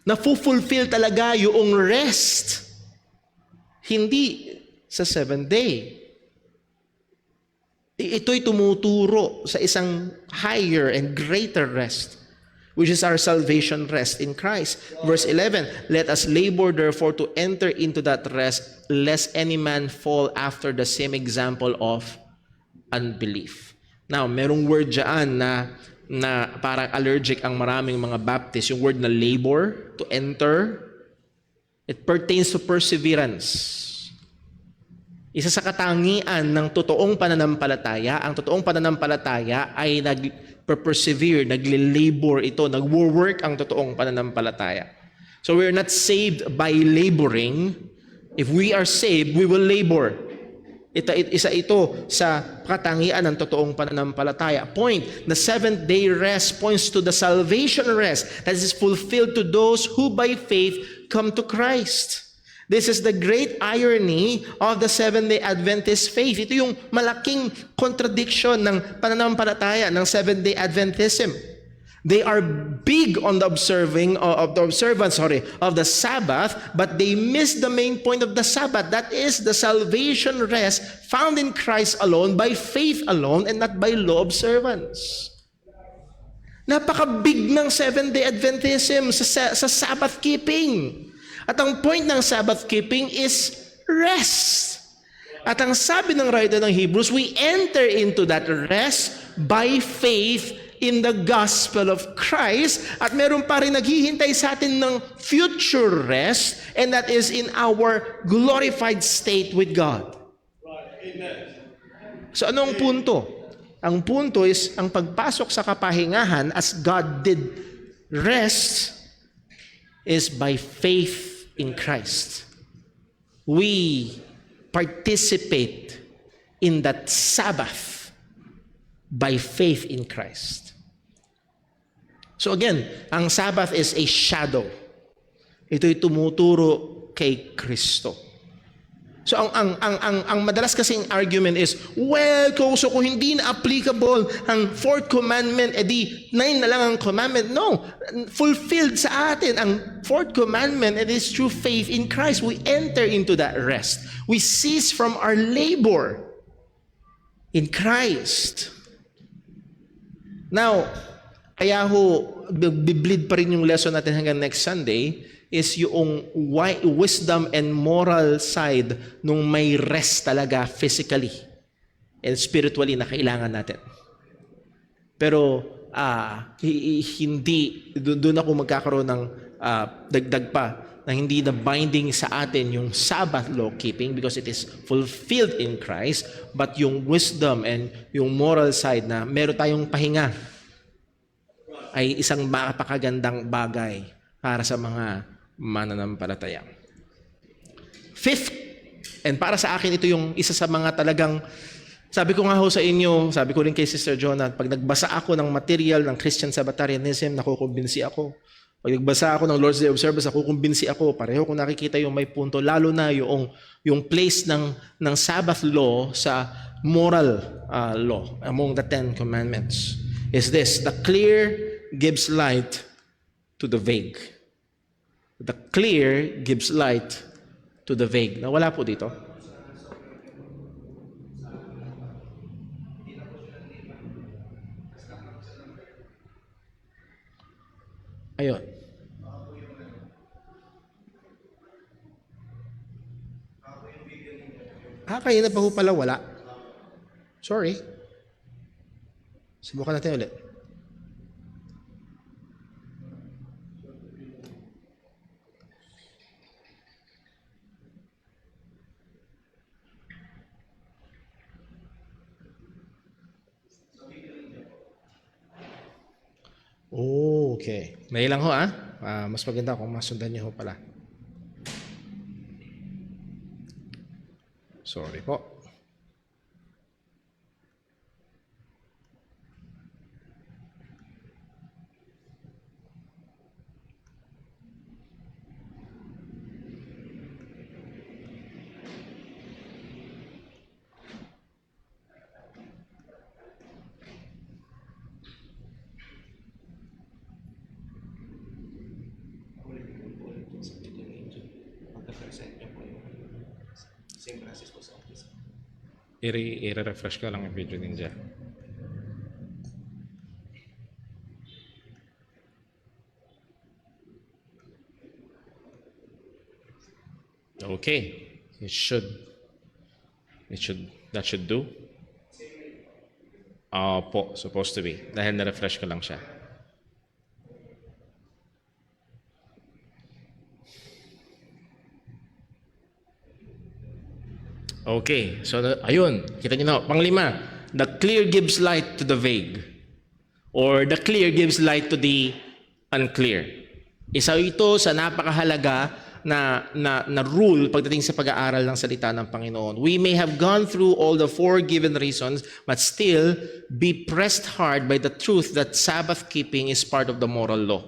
Na-fulfill talaga yung rest. Hindi sa 7th day. Ito'y tumuturo sa isang higher and greater rest, which is our salvation rest in Christ. Verse 11, let us labor therefore to enter into that rest, lest any man fall after the same example of unbelief. Now, merong word dyan na parang allergic ang maraming mga Baptist, yung word na labor, to enter. It pertains to perseverance. Isa sa katangian ng totoong pananampalataya, ang totoong pananampalataya ay nag-persevere, nagle-labor ito, nag-work ang totoong pananampalataya. So we're not saved by laboring. If we are saved, we will labor. Isa ito sa katangian ng totoong pananampalataya. Point, the 7th day rest points to the salvation rest that is fulfilled to those who by faith come to Christ. This is the great irony of the Seventh-day Adventist faith. Ito yung malaking contradiction ng pananampalataya ng Seventh-day Adventism. They are big on the observance of the Sabbath, but they miss the main point of the Sabbath. That is the salvation rest found in Christ alone, by faith alone, and not by law observance. Napaka-big ng Seventh-day Adventism sa Sabbath keeping. At ang point ng Sabbath keeping is rest. At ang sabi ng writer ng Hebrews, we enter into that rest by faith in the gospel of Christ. At meron pa rin naghihintay sa atin ng future rest, and that is in our glorified state with God. So ano ang punto? Ang punto is, ang pagpasok sa kapahingahan as God did rest is by faith in Christ. We participate in that Sabbath by faith in Christ. So again, ang Sabbath is a shadow. Ito'y tumuturo kay Kristo. So ang madalas kasing argument is, well, kung hindi na applicable ang fourth commandment, edi 9 na lang ang commandment. No, fulfilled sa atin ang fourth commandment. It is through faith in Christ. We enter into that rest. We cease from our labor in Christ. Now, kaya ho, bibleed pa rin yung lesson natin hanggang next Sunday, is yung wisdom and moral side nung may rest talaga physically and spiritually na kailangan natin. Pero hindi, doon ako magkakaroon ng dagdag pa na hindi na binding sa atin yung Sabbath law keeping because it is fulfilled in Christ, but yung wisdom and yung moral side na meron tayong pahinga ay isang mapakagandang bagay para sa mga mananampalataya. Fifth, and para sa akin ito yung isa sa mga talagang, sabi ko nga ho sa inyo, sabi ko rin kay Sister Jonah, pag nagbasa ako ng material ng Christian Sabbatarianism, nakukumbinsi ako. Pag nagbasa ako ng Lord's Day Observance, nakukumbinsi ako. Pareho kung nakikita yung may punto, lalo na yung place ng Sabbath law sa moral law among the 10 commandments is this: the clear gives light to the vague. The clear gives light to the vague. Nawala po dito. Ayun. Kayo na pa ho pala wala. Sorry. Subukan natin ulit. Oh, okay. May lang ho mas maganda kung masundan niyo ho pala. Sorry po. I-refresh ko lang yung video ninja. Okay. That should do. Po, supposed to be. Dahil na-refresh ko lang siya. Okay, so ayun, kita niyo na. Panglima, the clear gives light to the vague. Or the clear gives light to the unclear. Isa ito sa napakahalaga na rule pagdating sa pag-aaral ng salita ng Panginoon. We may have gone through all the 4 given reasons, but still be pressed hard by the truth that Sabbath keeping is part of the moral law.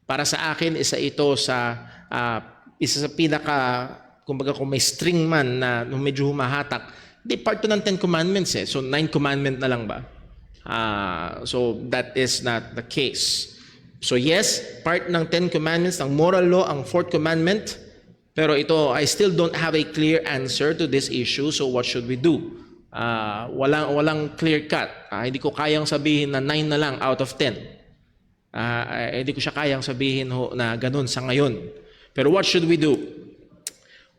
Para sa akin, isa sa pinaka, kumbaga kung may string man na medyo humahatak, di part to ng 10 commandments eh. So 9 commandment na lang ba? So that is not the case. So yes, part ng 10 commandments, ng moral law, ang 4th commandment. Pero ito, I still don't have a clear answer to this issue. So what should we do? Walang clear cut. Hindi ko kayang sabihin na 9 na lang out of 10. Hindi ko siya kayang sabihin na ganun sa ngayon. Pero what should we do?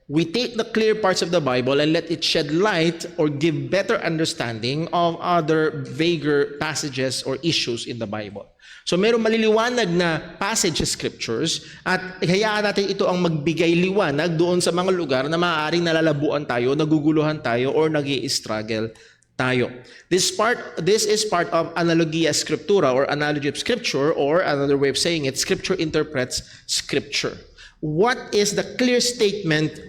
We take the clear parts of the Bible and let it shed light or give better understanding of other vaguer passages or issues in the Bible. So mayroong maliliwanag na passage sa scriptures at hayaan natin ito ang magbigay liwanag doon sa mga lugar na maaaring nalalabuan tayo, naguguluhan tayo, or nag-i-struggle tayo. This is part of analogia scriptura or analogy of scripture, or another way of saying it, scripture interprets scripture. What is the clear statement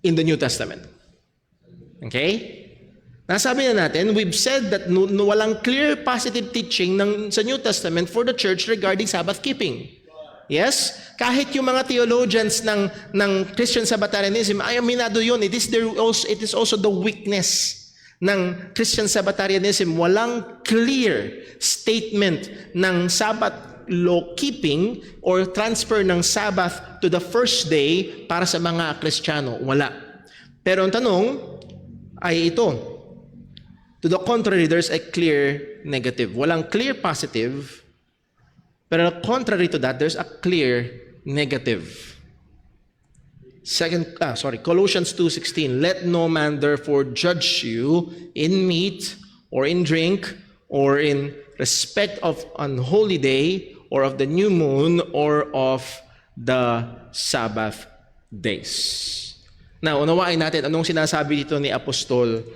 in the New Testament? Okay? Nasabi na natin, we've said that walang clear positive teaching sa New Testament for the church regarding Sabbath keeping. Yes? Kahit yung mga theologians ng Christian Sabbatarianism, ay aminado yun. It is also the weakness ng Christian Sabbatarianism. Walang clear statement ng Sabbath law keeping or transfer ng Sabbath to the first day para sa mga Kristiyano. Wala. Pero ang tanong ay ito. To the contrary, there's a clear negative. Walang clear positive, pero contrary to that, there's a clear negative. Colossians 2:16. Let no man therefore judge you in meat or in drink or in respect of unholy day or of the new moon or of the Sabbath days. Now, unawain natin anong sinasabi dito ni Apostol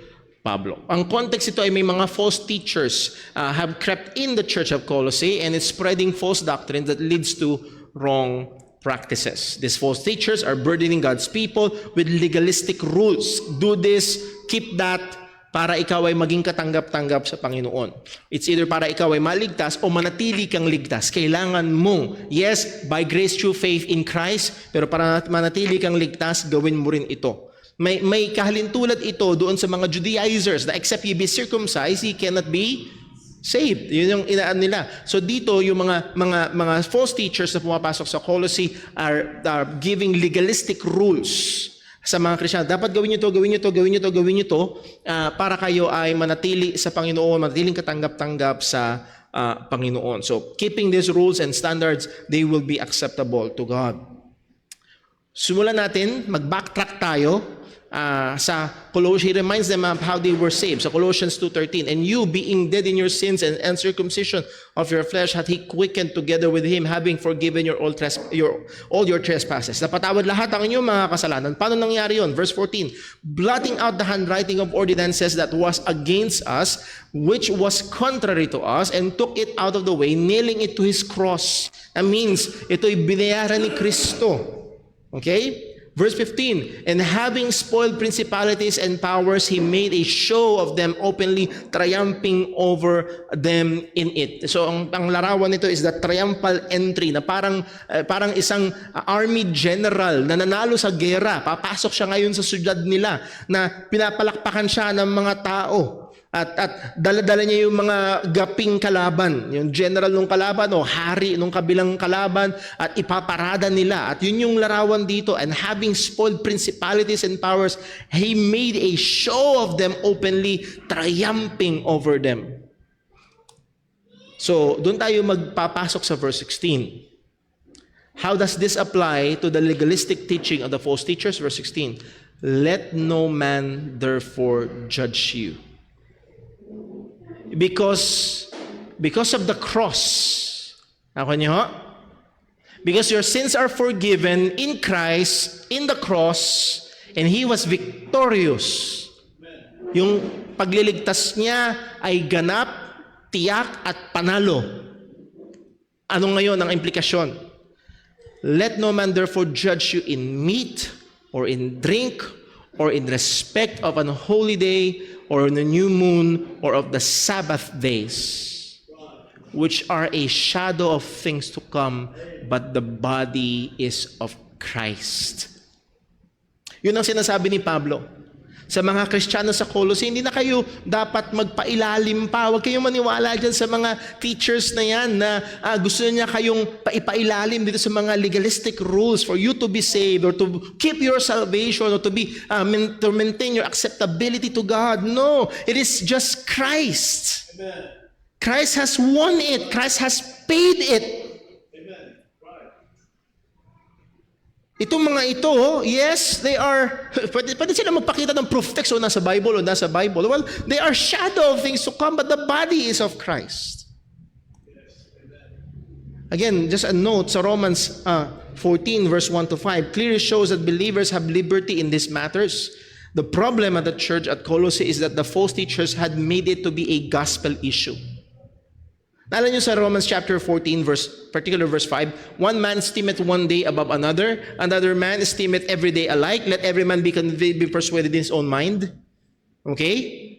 Pablo. Ang context ito ay may mga false teachers have crept in the church of Colossae and it's spreading false doctrine that leads to wrong practices. These false teachers are burdening God's people with legalistic rules. Do this, keep that, para ikaw ay maging katanggap-tanggap sa Panginoon. It's either para ikaw ay maligtas o manatili kang ligtas. Kailangan mong, yes, by grace through faith in Christ, pero para manatili kang ligtas, gawin mo rin ito. May kahalintulad ito doon sa mga Judaizers na except ye be circumcised, ye cannot be saved. Yun yung inaan nila. So dito, yung mga false teachers na pumapasok sa Colossae are giving legalistic rules sa mga Kristiyano. Dapat gawin nyo to, para kayo ay manatili sa Panginoon, manatiling katanggap-tanggap sa Panginoon. So keeping these rules and standards, they will be acceptable to God. Simulan natin, mag-backtrack tayo sa Colossians. He reminds them of how they were saved. Sa Colossians 2:13, and you being dead in your sins and uncircumcision of your flesh hath he quickened together with him, having forgiven all your trespasses. Napatawad lahat ang inyong mga kasalanan. Paano nangyari yun? Verse 14, blotting out the handwriting of ordinances that was against us, which was contrary to us, and took it out of the way, nailing it to his cross. That means, ito'y binayaran ni Kristo. Okay? Verse 15, and having spoiled principalities and powers, he made a show of them openly, triumphing over them in it. So ang larawan nito is the triumphal entry na parang isang army general na nanalo sa gera. Papasok siya ngayon sa syudad nila na pinapalakpakan siya ng mga tao. At dala-dala niya yung mga gaping kalaban, yung general nung kalaban o hari nung kabilang kalaban, at ipaparada nila. At yun yung larawan dito. And having spoiled principalities and powers, he made a show of them openly, triumphing over them. So, doon tayo magpapasok sa verse 16. How does this apply to the legalistic teaching of the false teachers? Verse 16, let no man therefore judge you. Because of the cross. Ako niyo ho? Because your sins are forgiven in Christ, in the cross, and He was victorious. Yung pagliligtas niya ay ganap, tiyak, at panalo. Ano ngayon ang implikasyon? Let no man therefore judge you in meat, or in drink, or in respect of an holy day, or in the new moon, or of the Sabbath days, which are a shadow of things to come, but the body is of Christ. Yun ang sinasabi ni Pablo. Sa mga Kristiyano sa Colossae, hindi na kayo dapat magpailalim pa. Huwag kayong maniwala dyan sa mga teachers na yan na gusto niya kayong paipailalim dito sa mga legalistic rules for you to be saved or to keep your salvation or to maintain your acceptability to God. No, it is just Christ. Amen. Christ has won it. Christ has paid it. Itong mga ito, yes, they are, pwede sila magpakita ng proof text o nasa Bible. Well, they are shadow of things to come, but the body is of Christ. Again, just a note, sa Romans 14, verse 1 to 5, clearly shows that believers have liberty in these matters. The problem at the church at Colossae is that the false teachers had made it to be a gospel issue. Naalala niyo sa Romans chapter 14, verse 5, one man esteemeth one day above another man esteemeth every day alike. Let every man be persuaded in his own mind. Okay?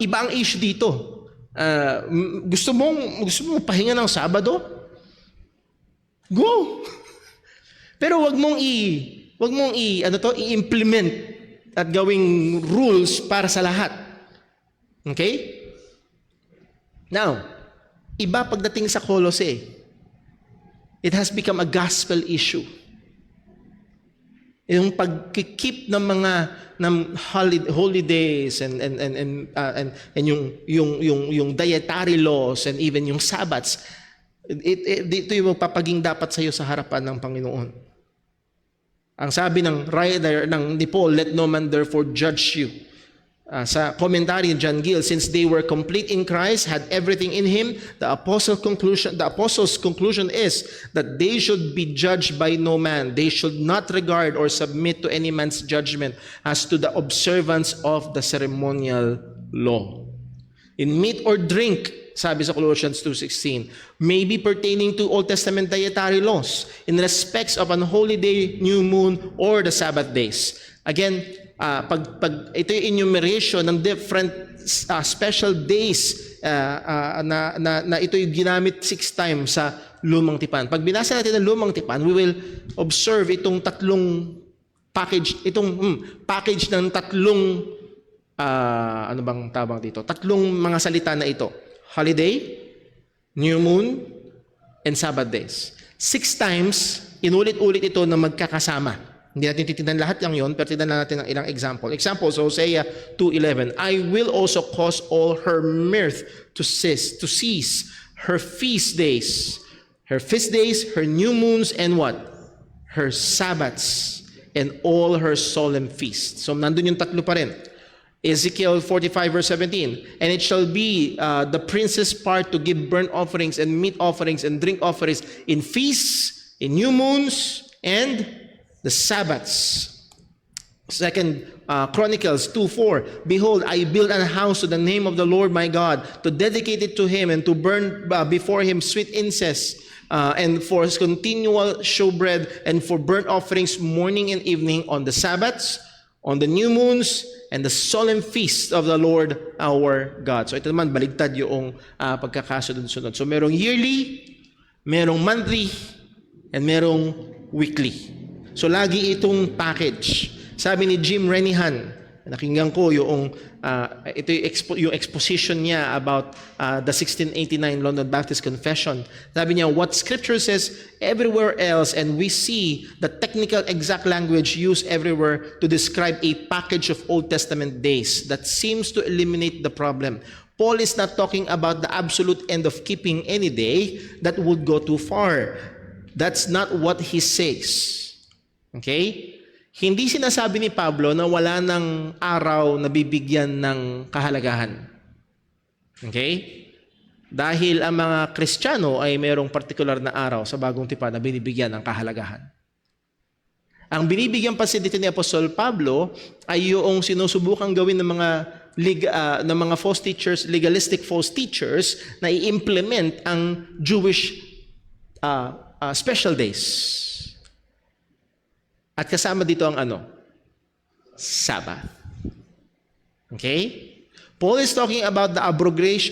Iba ang issue dito. Gusto mong pahinga ng Sabado? Go! Pero wag mong i-implement at gawing rules para sa lahat. Okay? Now, iba pagdating sa Colossae. It has become a gospel issue. Yung pagkikip ng mga holidays and yung dietary laws and even yung Sabbaths, dito yung magpapaging dapat sa iyo sa harapan ng Panginoon. Ang sabi ng writer ni Paul, let no man therefore judge you. Sa commentary ni John Gill, since they were complete in Christ, had everything in Him, the apostle's conclusion is that they should be judged by no man. They should not regard or submit to any man's judgment as to the observance of the ceremonial law. In meat or drink, sabi sa Colossians 2:16, may be pertaining to Old Testament dietary laws in respects of an holy day, new moon, or the Sabbath days. Again, pag ito yung enumeration ng different special days na ito yung ginamit 6 times sa Lumang Tipan. Pag binasa natin ang Lumang Tipan, we will observe itong tatlong package ng tatlong ano bang tawag dito? Tatlong mga salita na ito. Holiday, new moon, and Sabbath days. 6 times, inulit-ulit ito na magkakasama. Hindi natin titignan lahat lang yon, pero titignan natin ang ilang example. Example, so Hosea 2:11, I will also cause all her mirth to cease, her feast days, her new moons, and what? Her Sabbaths, and all her solemn feasts. So nandun yung tatlo pa rin. Ezekiel 45:17, and it shall be the prince's part to give burnt offerings and meat offerings and drink offerings in feasts, in new moons, and the Sabbaths. Second Chronicles 2:4, behold, I build an house to the name of the Lord my God, to dedicate it to Him and to burn before Him sweet incense, and for His continual showbread, and for burnt offerings morning and evening on the Sabbaths, on the new moons, and the solemn feast of the Lord our God. So ito naman, baligtad yung pagkakasunod-sunod. So merong yearly, merong monthly, and merong weekly. So lagi itong package. Sabi ni Jim Renihan, nakinggan ko yung ito yung exposition niya about the 1689 London Baptist Confession. Sabi niya, what Scripture says everywhere else, and we see the technical exact language used everywhere to describe a package of Old Testament days that seems to eliminate the problem. Paul is not talking about the absolute end of keeping any day that would go too far. That's not what he says. Okay? Hindi sinasabi ni Pablo na wala ng araw na bibigyan ng kahalagahan. Okay? Dahil ang mga Kristiyano ay mayroong partikular na araw sa Bagong Tipan na binibigyan ng kahalagahan. Ang binibigyan pansin dito ni Apostol Pablo ay yung sinusubukang gawin ng mga false teachers, legalistic false teachers, na i-implement ang Jewish special days. At kasama dito ang Sabbath. Okay? Paul is talking about the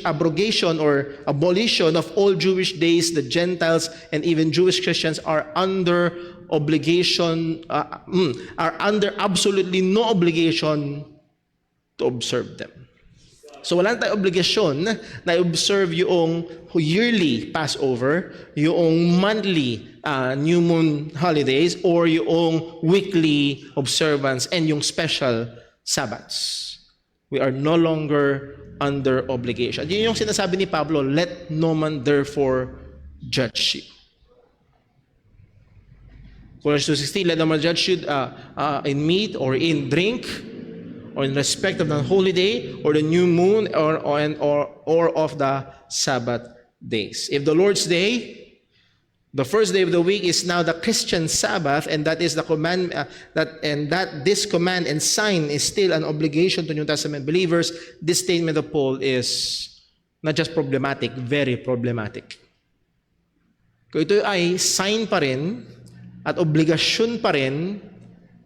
abrogation or abolition of all Jewish days. The Gentiles and even Jewish Christians are under obligation, are under absolutely no obligation to observe them. So wala tayong obligasyon na i-observe yung yearly Passover, yung monthly new moon holidays, or yung weekly observance and yung special Sabbaths. We are no longer under obligation. Yun yung sinasabi ni Pablo, let no man therefore judge you. Colossians 2:16, let no man judge you in meat or in drink, or in respect of the holy day, or the new moon, or of the Sabbath days. If the Lord's day, the first day of the week, is now the Christian Sabbath, and that is the command this command and sign is still an obligation to New Testament believers, this statement of Paul is not just problematic, very problematic. Kung ito ay sign pa rin at obligasyon pa rin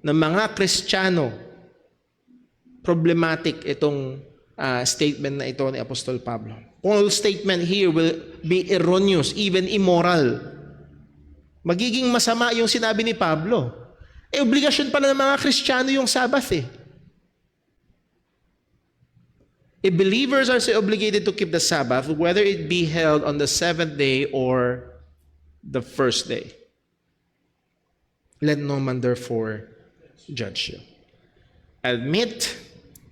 ng mga Kristiyano, problematic itong statement na ito ni Apostol Pablo. Paul's statement here will be erroneous, even immoral. Magiging masama yung sinabi ni Pablo. Obligasyon pala ng mga Kristiyano yung Sabbath eh. If believers are so obligated to keep the Sabbath, whether it be held on the 7th day or the first day, let no man therefore judge you. I admit,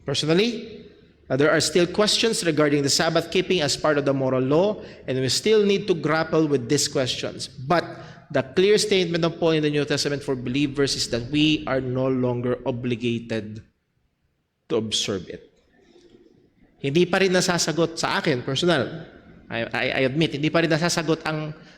personally, there are still questions regarding the Sabbath keeping as part of the moral law, and we still need to grapple with these questions. But the clear statement of Paul in the New Testament for believers is that we are no longer obligated to observe it. Hindi pa rin nasasagot sa akin, personal. I admit, hindi pa rin nasasagot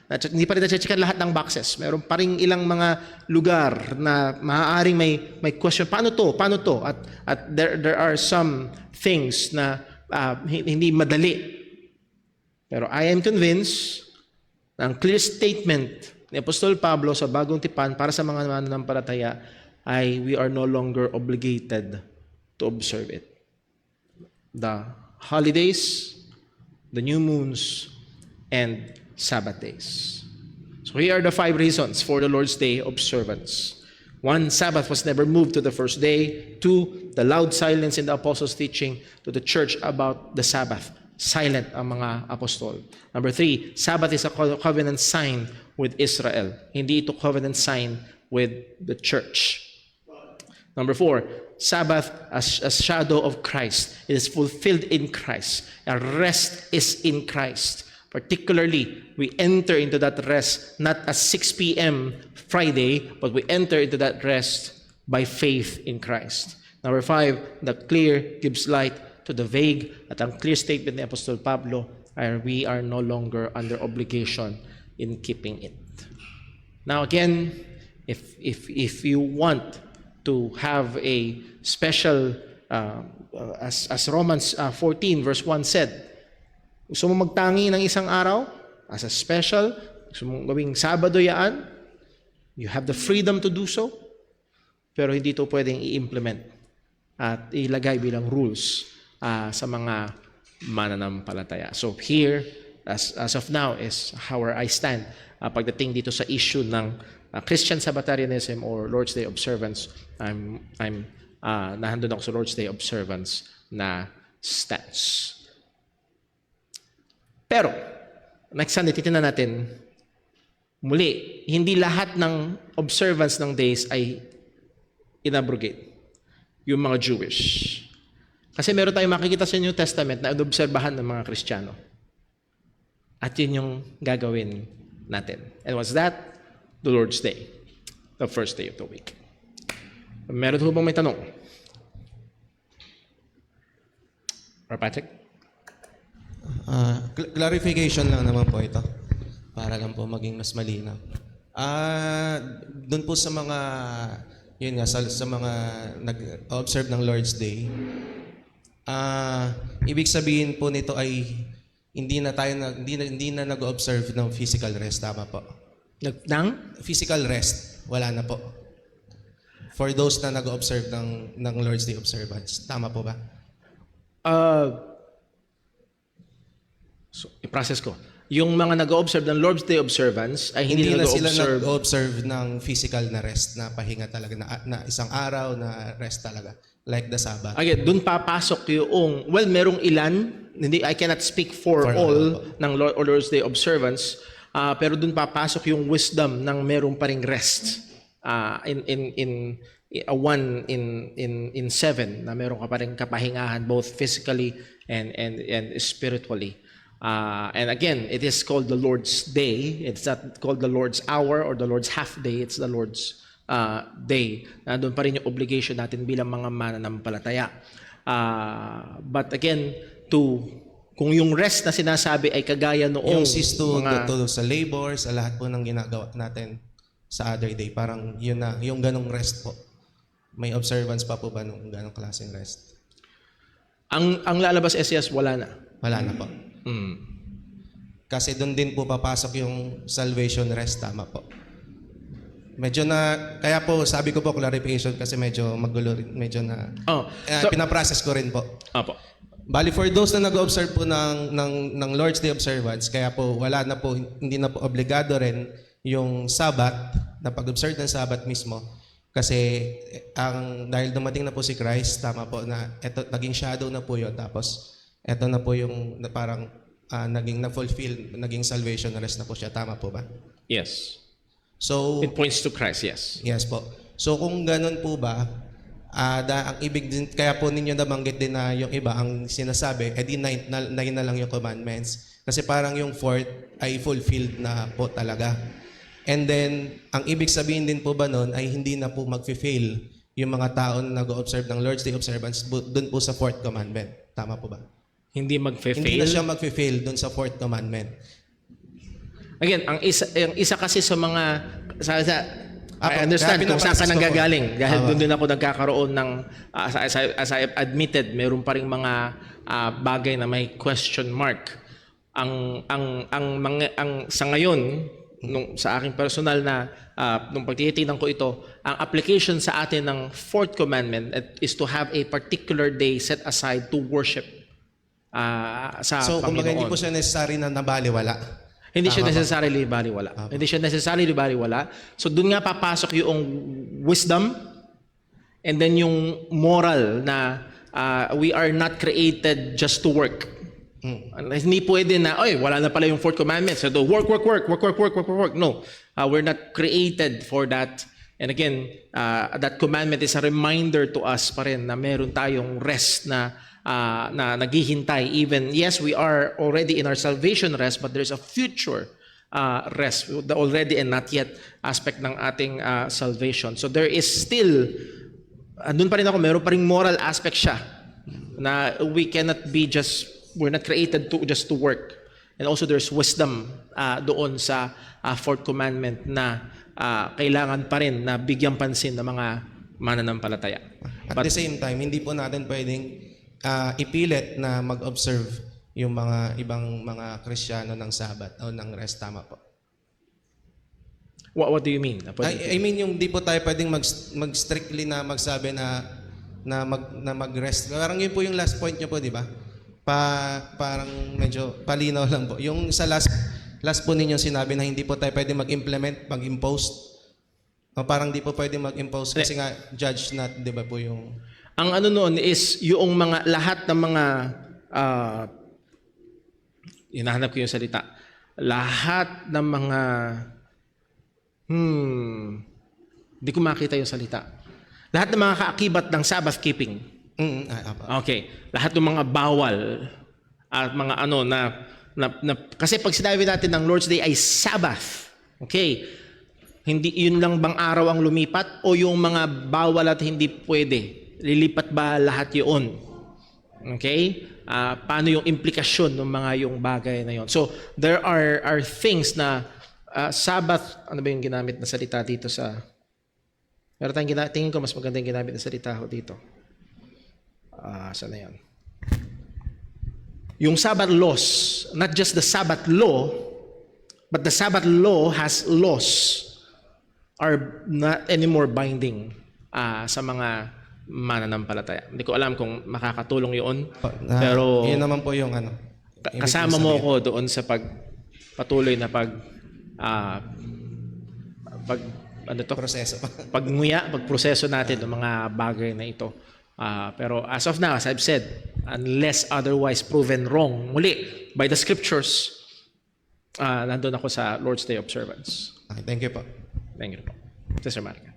hindi pa rin nachechekan lahat ng boxes. Meron pa rin ilang mga lugar na maaaring may question, paano to? At there are some things na hindi madali. Pero I am convinced na ang clear statement ni Apostol Pablo sa Bagong Tipan para sa mga mananampalataya ay we are no longer obligated to observe it. The holidays, the new moons, and Sabbath days. So here are the 5 reasons for the Lord's Day observance. 1, Sabbath was never moved to the first day. 2, the loud silence in the apostles' teaching to the church about the Sabbath. Silent ang mga apostol. Number 3, Sabbath is a covenant sign with Israel. Hindi ito covenant sign with the church. Number 4, Sabbath as a shadow of Christ. It is fulfilled in Christ. Our rest is in Christ. Particularly, we enter into that rest not at 6 p.m. Friday, but we enter into that rest by faith in Christ. Number 5, the clear gives light to the vague. At ang clear statement ni Apostol Pablo ay we are no longer under obligation in keeping it. Now again, if you want to have a special, as Romans 14 verse 1 said, gusto mo magtangi ng isang araw as a special, gusto mo gawing Sabado yaan, you have the freedom to do so, pero hindi ito pwedeng i-implement at ilagay bilang rules sa mga mananampalataya. So here, as of now, is how I stand pagdating dito sa issue ng Christian Sabbatarianism or Lord's Day observance. Nahandun ako sa Lord's Day observance na stance. Pero, next Sunday, titignan natin, muli, hindi lahat ng observance ng days ay inabrogate. Yung mga Jewish. Kasi meron tayong makikita sa New Testament na inobserbahan ng mga Kristiyano. At yun yung gagawin natin. And what's that? The Lord's Day. The first day of the week. Meron ho bang may tanong? Or Patrick? Clarification lang naman po ito para lang po maging mas malinaw. Doon po sa mga yun nga sa mga nag-observe ng Lord's Day, ibig sabihin po nito ay hindi na nag-observe ng physical rest, tama po? Ng Physical rest, wala na po. For those na nag-observe ng Lord's Day observance, tama po ba? So, i-process ko. Yung mga nag-observe ng Lord's Day observance ay Hindi hindi na sila nag-observe. nag-observe ng physical na rest, na pahinga talaga, na isang araw na rest talaga, like the Sabbath. Again, dun papasok yung, merong ilan, I cannot speak for all ng Lord's Day observance, pero dun papasok yung wisdom ng merong paring rest. In 7 na meron ka pa rin kapahingahan both physically and spiritually. And again, it is called the Lord's Day. It's not called the Lord's Hour or the Lord's Half Day. It's the Lord's Day. Nandun pa rin yung obligation natin bilang mga mananampalataya. But again, kung yung rest na sinasabi ay kagaya noong Yung to sa labor, sa lahat po ng ginagawa natin sa other day, parang yun na, yung ganong rest po. May observance pa po ba nung ganong klaseng rest? ang lalabas SES wala na. Wala na po. Kasi doon din po papasok yung salvation rest, tama po. Medyo na, kaya po sabi ko po clarification kasi medyo magulo rin, medyo na, pinaprocess ko rin po. Apo. Bali, for those na nag-observe po ng Lord's Day observance, kaya po wala na po, hindi na po obligado rin yung Sabat, na pag-observe ng Sabat mismo. Kasi dahil dumating na po si Christ, tama po na eto, naging shadow na po yun. Tapos eto na po yung na parang naging na-fulfill, naging salvation rest na po siya. Tama po ba? Yes. So, It points to Christ, yes. yes po. So kung ganun po ba, ang ibig din, kaya po ninyo nabanggit din na yung iba, ang sinasabi, edi nine na lang yung commandments. Kasi parang yung fourth ay fulfilled na po talaga. And then, ang ibig sabihin din po ba nun ay hindi na po mag-fail yung mga tao na nag-observe ng Lord's Day observance dun po sa fourth commandment. Tama po ba? Hindi Hindi na magfe-fail. siya mag-fail dun sa fourth commandment. Again, ang isa kasi sa mga I Apo, understand kaya kung saan ka pinapansin ko po. nanggagaling. Dahil Tama. doon din ako nagkakaroon ng, as I have admitted, mayroon pa rin mga bagay na may question mark. Ang sa ngayon, sa aking personal na, nung pagtitinan ko ito, ang application sa atin ng fourth commandment is to have a particular day set aside to worship sa So, kumbaga hindi Panginoon. po siya necessary na nabaliwala. Hindi siya Tama ba? necessarily baliwala. Hindi siya necessarily baliwala. So doon nga papasok yung wisdom and then yung moral na we are not created just to work. Hindi pwede na, oy, wala na pala yung fourth commandment. So work. No. We're not created for that. And again, that commandment is a reminder to us pa rin na meron tayong rest na naghihintay. Even, yes, we are already in our salvation rest, but there's a future rest, the already and not yet aspect ng ating salvation. So there is still, andun pa rin ako, meron pa rin moral aspect siya na we're not created just to work. And also there's wisdom doon sa fourth commandment na kailangan pa rin na bigyan pansin ng mga mananampalataya. At the same time, hindi po natin pwedeng ipilit na mag-observe yung mga ibang mga Kristiyano ng Sabat o ng rest. Tama po. What do you mean? I mean yung di po tayo pwedeng mag-strictly na magsabi na mag-rest. Parang yun po yung last point niyo po, di ba? Parang medyo palinaw lang po. Yung sa last po ninyo sinabi na hindi po tayo pwedeng mag-implement, mag-impose. O parang di po pwedeng mag-impose kasi nga judge not, di ba po yung... Ang ano noon is yung mga lahat ng mga hinahanap ko yung salita. Lahat ng mga hindi ko makita yung salita. Lahat ng mga kaakibat ng Sabbath keeping. Okay. Lahat ng mga bawal at mga ano na kasi pag sinabi natin ng Lord's Day ay Sabbath. Okay. Hindi yun lang bang araw ang lumipat o yung mga bawal at hindi pwede? Lilipat ba lahat yun? Okay? Paano yung implikasyon ng mga yung bagay na yun? So, there are things na Sabbath, ano ba yung ginamit na salita dito sa... Pero tingin ko mas maganda yung ginamit na salita ko dito. Saan na yan? Yung Sabbath laws, not just the Sabbath law, but the Sabbath law has laws are not anymore binding sa mga mananampalataya. Hindi ko alam kung makakatulong yun. Pero yun naman po yung ano. kasama mo ako doon sa patuloy na Proseso. pagproseso natin ng mga bagay na ito. Pero as of now, as I've said, unless otherwise proven wrong, muli, by the scriptures, nandun ako sa Lord's Day observance. Okay, thank you po. Thank you po. Sister Marika.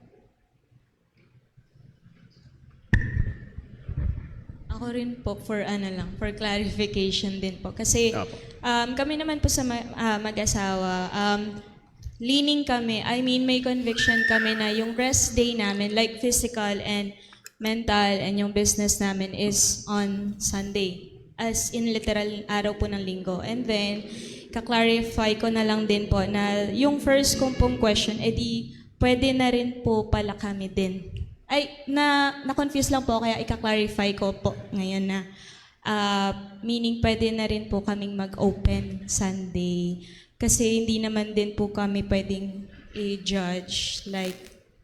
Ako rin po for clarification din po. Kasi Opo. kami naman po sa mag-asawa, leaning kami, may conviction kami na yung rest day namin, like physical and mental and yung business namin is on Sunday. As in literal araw po ng linggo. And then, ka-clarify ko na lang din po na yung first kong pong question, edi pwede na rin po pala kami din. Na-confuse lang po, kaya ika-clarify ko po ngayon na meaning pwede na rin po kaming mag-open Sunday. Kasi hindi naman din po kami pwedeng i-judge like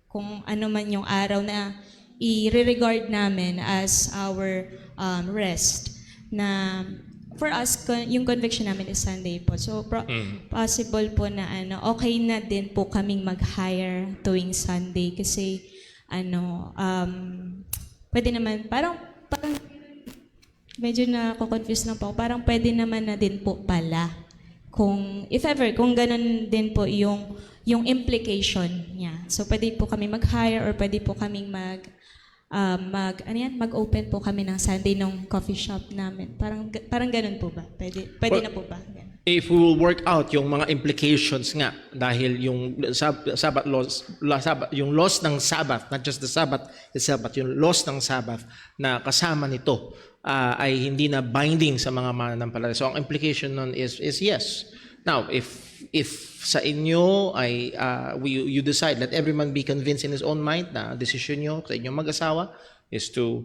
kung ano man yung araw na i-regard namin as our rest. na for us, yung conviction namin is Sunday po. So, possible po na okay na din po kaming mag-hire tuwing Sunday kasi pwede naman, parang medyo nako-confuse lang po ako. Parang pwede naman na din po pala. Kung, if ever, kung ganun din po yung implication niya. So, pwede po kami mag-hire or pwede po kaming mag-open po kami ng Sunday ng coffee shop namin. Parang ganun po ba? Pwede na po ba? Ganun. If we will work out yung mga implications nga dahil yung Sabbath laws, yung laws ng Sabbath, not just the Sabbath itself, but yung laws ng Sabbath na kasama nito ay hindi na binding sa mga mananampalataya. So ang implication nun is yes. Now, if sa inyo ay you decide, let every man be convinced in his own mind na decision nyo sa inyong mag-asawa is to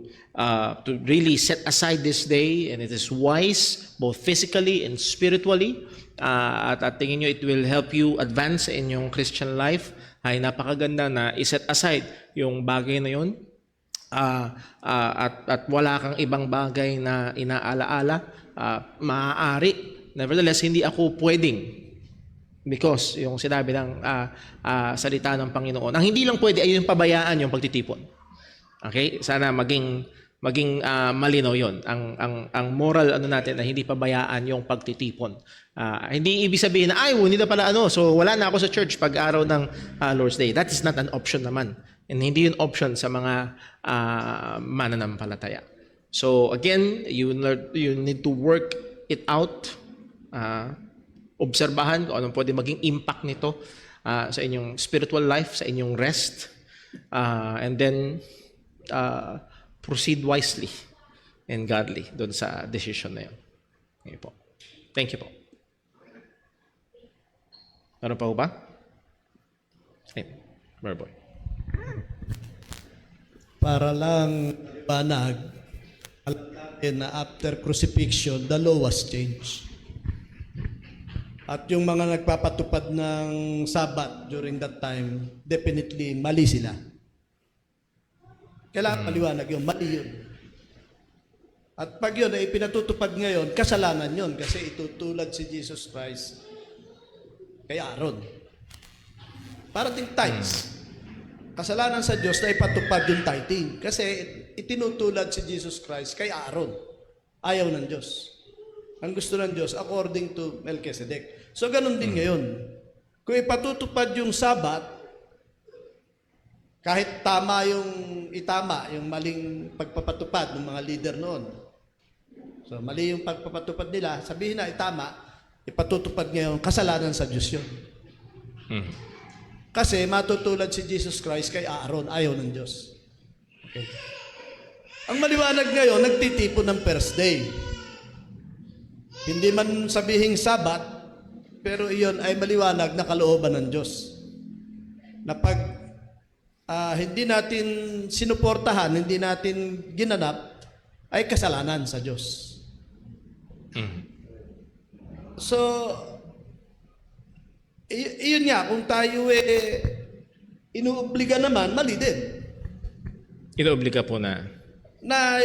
really set aside this day, and it is wise both physically and spiritually, at tingin nyo it will help you advance in yung Christian life, ay napakaganda na iset aside yung bagay na yun, at wala kang ibang bagay na inaalaala. Maaari nevertheless, hindi ako pwedeng because yung sinabi ng salita ng Panginoon. Ang hindi lang pwede ay yung pabayaan yung pagtitipon. Okay? Sana maging malinaw yon. Ang moral natin na hindi pabayaan yung pagtitipon. Hindi ibig sabihin na hindi na pala so wala na ako sa church pag araw ng Lord's Day. That is not an option naman. And hindi yun option sa mga mananampalataya. So again, you need to work it out. Obserbahan kung anong pwede maging impact nito sa inyong spiritual life, sa inyong rest, and then proceed wisely and godly doon sa decision na yun. Okay po. Thank you po. Meron pa po ba? Okay. Boy. Para lang banag, alam natin na after crucifixion, the law was changed. At yung mga nagpapatupad ng Sabbath during that time, definitely mali sila. Kailangan maliwanag yun, mali yun. At pag yun ay pinatutupad ngayon, kasalanan yun kasi itutulad si Jesus Christ kay Aaron. Parating tithes. Kasalanan sa Diyos na ipatupad yung tithing kasi itinutulad si Jesus Christ kay Aaron. Ayaw ng Diyos. Ang gusto ng Diyos according to Melchizedek. So ganun din ngayon. Kung ipatutupad yung Sabat, kahit itama yung maling pagpapatupad ng mga leader noon. So mali yung pagpapatupad nila, sabihin na itama, ipatutupad ngayon, kasalanan sa Diyos yun. Kasi matutulad si Jesus Christ kay Aaron, ayaw ng Diyos. Okay. Ang maliwanag ngayon, nagtitipon ng first day. Hindi man sabihing Sabat, pero iyon ay maliwanag na kalooban ng Diyos. Na pag hindi natin sinuportahan, hindi natin ginanap, ay kasalanan sa Diyos. So, iyon nga, kung tayo inuobliga naman, mali din. Inuobliga po na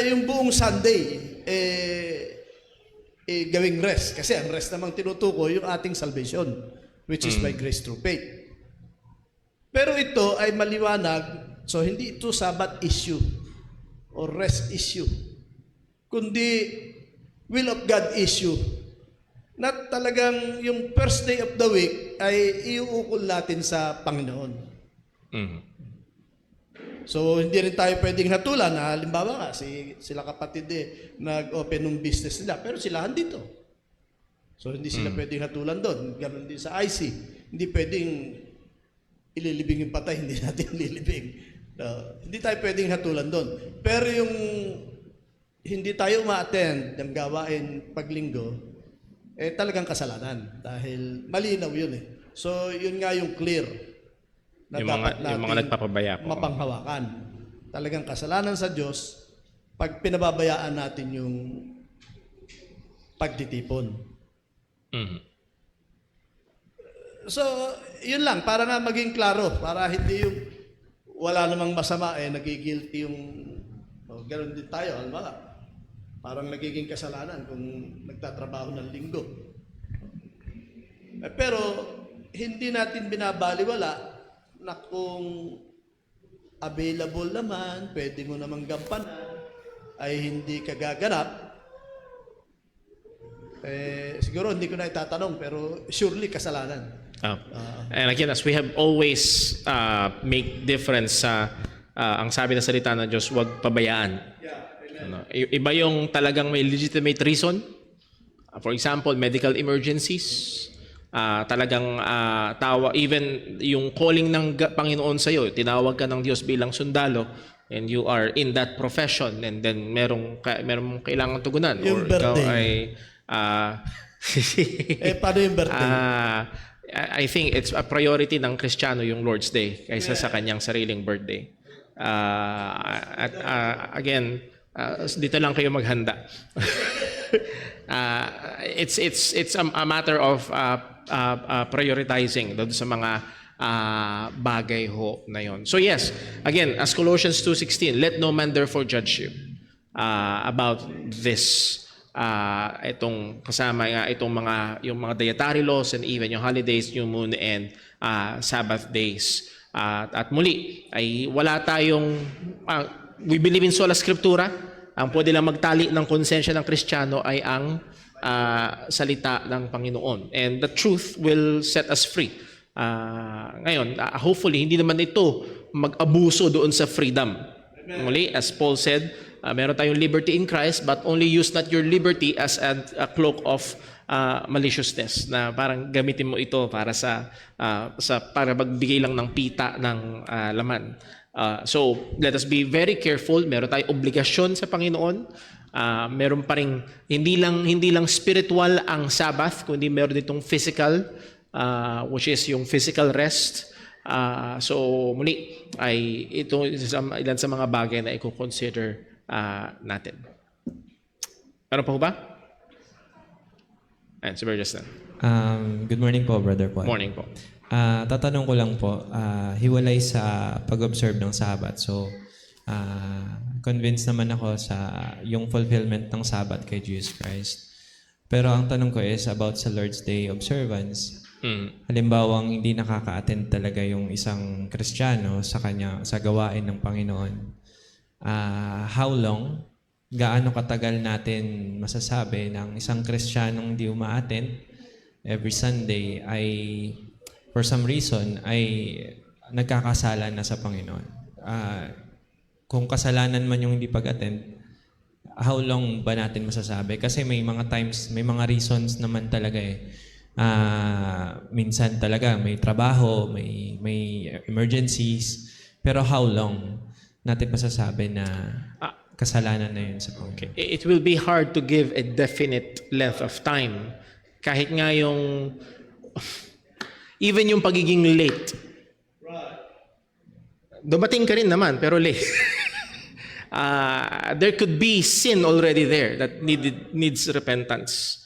yung buong Sunday, gawing rest. Kasi ang rest namang tinutukoy yung ating salvation, which is by grace through faith. Pero ito ay maliwanag, so hindi ito Sabbath issue or rest issue, kundi will of God issue. Na talagang yung first day of the week ay iuukol natin sa Panginoon. So, hindi rin tayo pwedeng hatulan na halimbawa nga, sila kapatid nag-open ng business nila, pero sila andito. So, hindi sila pwedeng hatulan doon. Ganon din sa IC. Hindi pwedeng ililibing yung patay, hindi natin ililibing. Hindi tayo pwedeng hatulan doon. Pero yung hindi tayo ma-attend ng gawain paglinggo, talagang kasalanan. Dahil malinaw yun So, yun nga yung clear. Na yung mga nagpapabaya po. Mapanghawakan. Talagang kasalanan sa Diyos pag pinababayaan natin yung pagtitipon. So, yun lang. Para nga maging klaro. Para hindi yung wala namang masama, nagigilty yung gano'n din tayo. Halimbawa, Parang nagiging kasalanan kung nagtatrabaho ng linggo. Pero hindi natin binabaliwala na kung available naman, pwede mo namang gampanan, ay hindi ka gaganap, siguro hindi ko na itatanong, pero surely kasalanan. And again, as we have always make difference sa ang sabi ng salita ng Diyos, huwag pabayaan. Ano, iba yung talagang may legitimate reason. For example, medical emergencies. Talagang even yung calling ng Panginoon sa iyo, tinawag ka ng Diyos bilang sundalo, and you are in that profession, and then merong kailangan tugunan, Yung or ikaw birthday. ay Paano yung birthday? I think it's a priority ng Kristiyano yung Lord's Day kaysa sa kanyang sariling birthday. Again, dito lang kayo maghanda. It's a matter of prioritizing doon sa mga bagay ho na yon. So yes, again, as Colossians 2:16, let no man therefore judge you about this. Itong kasama nga itong yung mga dietary laws, and even yung holidays, new moon, and Sabbath days. At muli ay wala tayong we believe in sola scriptura. Ang pwede lang magtali ng konsensya ng Kristiyano ay ang salita ng Panginoon, and the truth will set us free. Ngayon, hopefully hindi naman ito mag-abuso doon sa freedom. Muli, as Paul said, meron tayong liberty in Christ, but only use not your liberty as a cloak of maliciousness, na parang gamitin mo ito para para magbigay lang ng pita ng laman. So let us be very careful. Meron tayong obligasyon sa Panginoon. Meron pa ring hindi lang spiritual ang Sabbath, kundi meron ditong physical, which is yung physical rest. So muli ay ito ilan sa mga bagay na i-consider natin. Ano pa ho ba? And si Brother Justin. Good morning po, Brother Paul. Morning po. Tatanong ko lang po, hiwalay sa pag-observe ng Sabbath. So, convinced naman ako sa yung fulfillment ng Sabbath kay Jesus Christ. Pero ang tanong ko is about sa Lord's Day observance. Halimbawang hindi nakaka-attend talaga yung isang Kristiyano sa gawain ng Panginoon. How long, gaano katagal natin masasabi ng isang Kristiyanong hindi uma-attend every Sunday ay for some reason ay nagkakasala na sa Panginoon? Kung kasalanan man yung hindi pag-attend, how long ba natin masasabi? Kasi may mga times, may mga reasons naman talaga eh. Minsan talaga may trabaho, may emergencies, pero how long natin masasabi na kasalanan na yun sa Panginoon? It will be hard to give a definite length of time. Kahit nga yung even yung pagiging late. Dumating ka rin naman, pero late. There could be sin already there that needs repentance.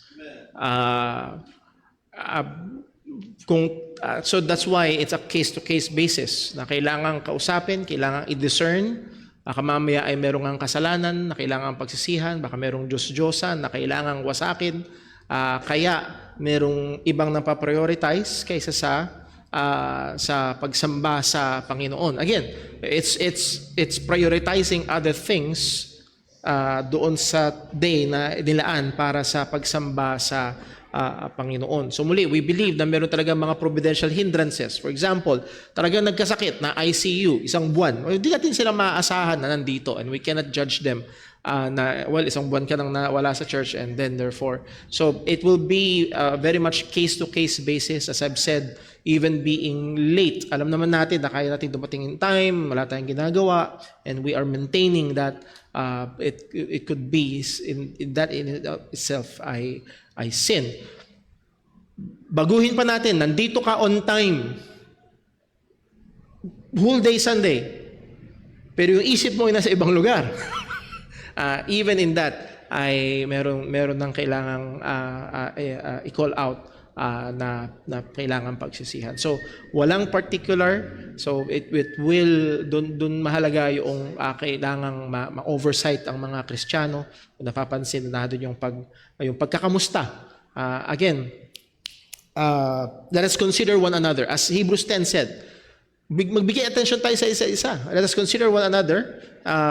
So that's why it's a case-to-case basis na kailangan kausapin, kailangan i-discern. Baka mamaya ay merong ang kasalanan na kailangan pagsisihan, baka merong Diyos-Diyosan na kailangan wasakin. Kaya merong ibang napaprioritize kaysa sa pagsamba sa Panginoon. Again, it's prioritizing other things doon sa day na nilaan para sa pagsamba sa Panginoon. So muli, we believe na meron talaga mga providential hindrances. For example, talagang nagkasakit na ICU, isang buwan. Hindi natin sila maaasahan na nandito, and we cannot judge them na, well, isang buwan ka nang nawala sa church, and then therefore. So it will be very much case-to-case basis. As I've said, even being late, alam naman natin na kaya natin dumating in time, wala tayong ginagawa, and we are maintaining that it could be in that in itself ay sin. Baguhin pa natin, nandito ka on time, whole day Sunday, pero yung isip mo ay nasa ibang lugar. Even in that ay meron ng kailangang i-call out na kailangan pagsisihan. So, walang particular. So, it will, dun mahalaga yung kailangang ma-oversight ang mga Kristiyano. Napapansin na doon yung pagkakamusta. Again, let us consider one another. As Hebrews 10 said, magbigay attention tayo sa isa-isa. Let us consider one another.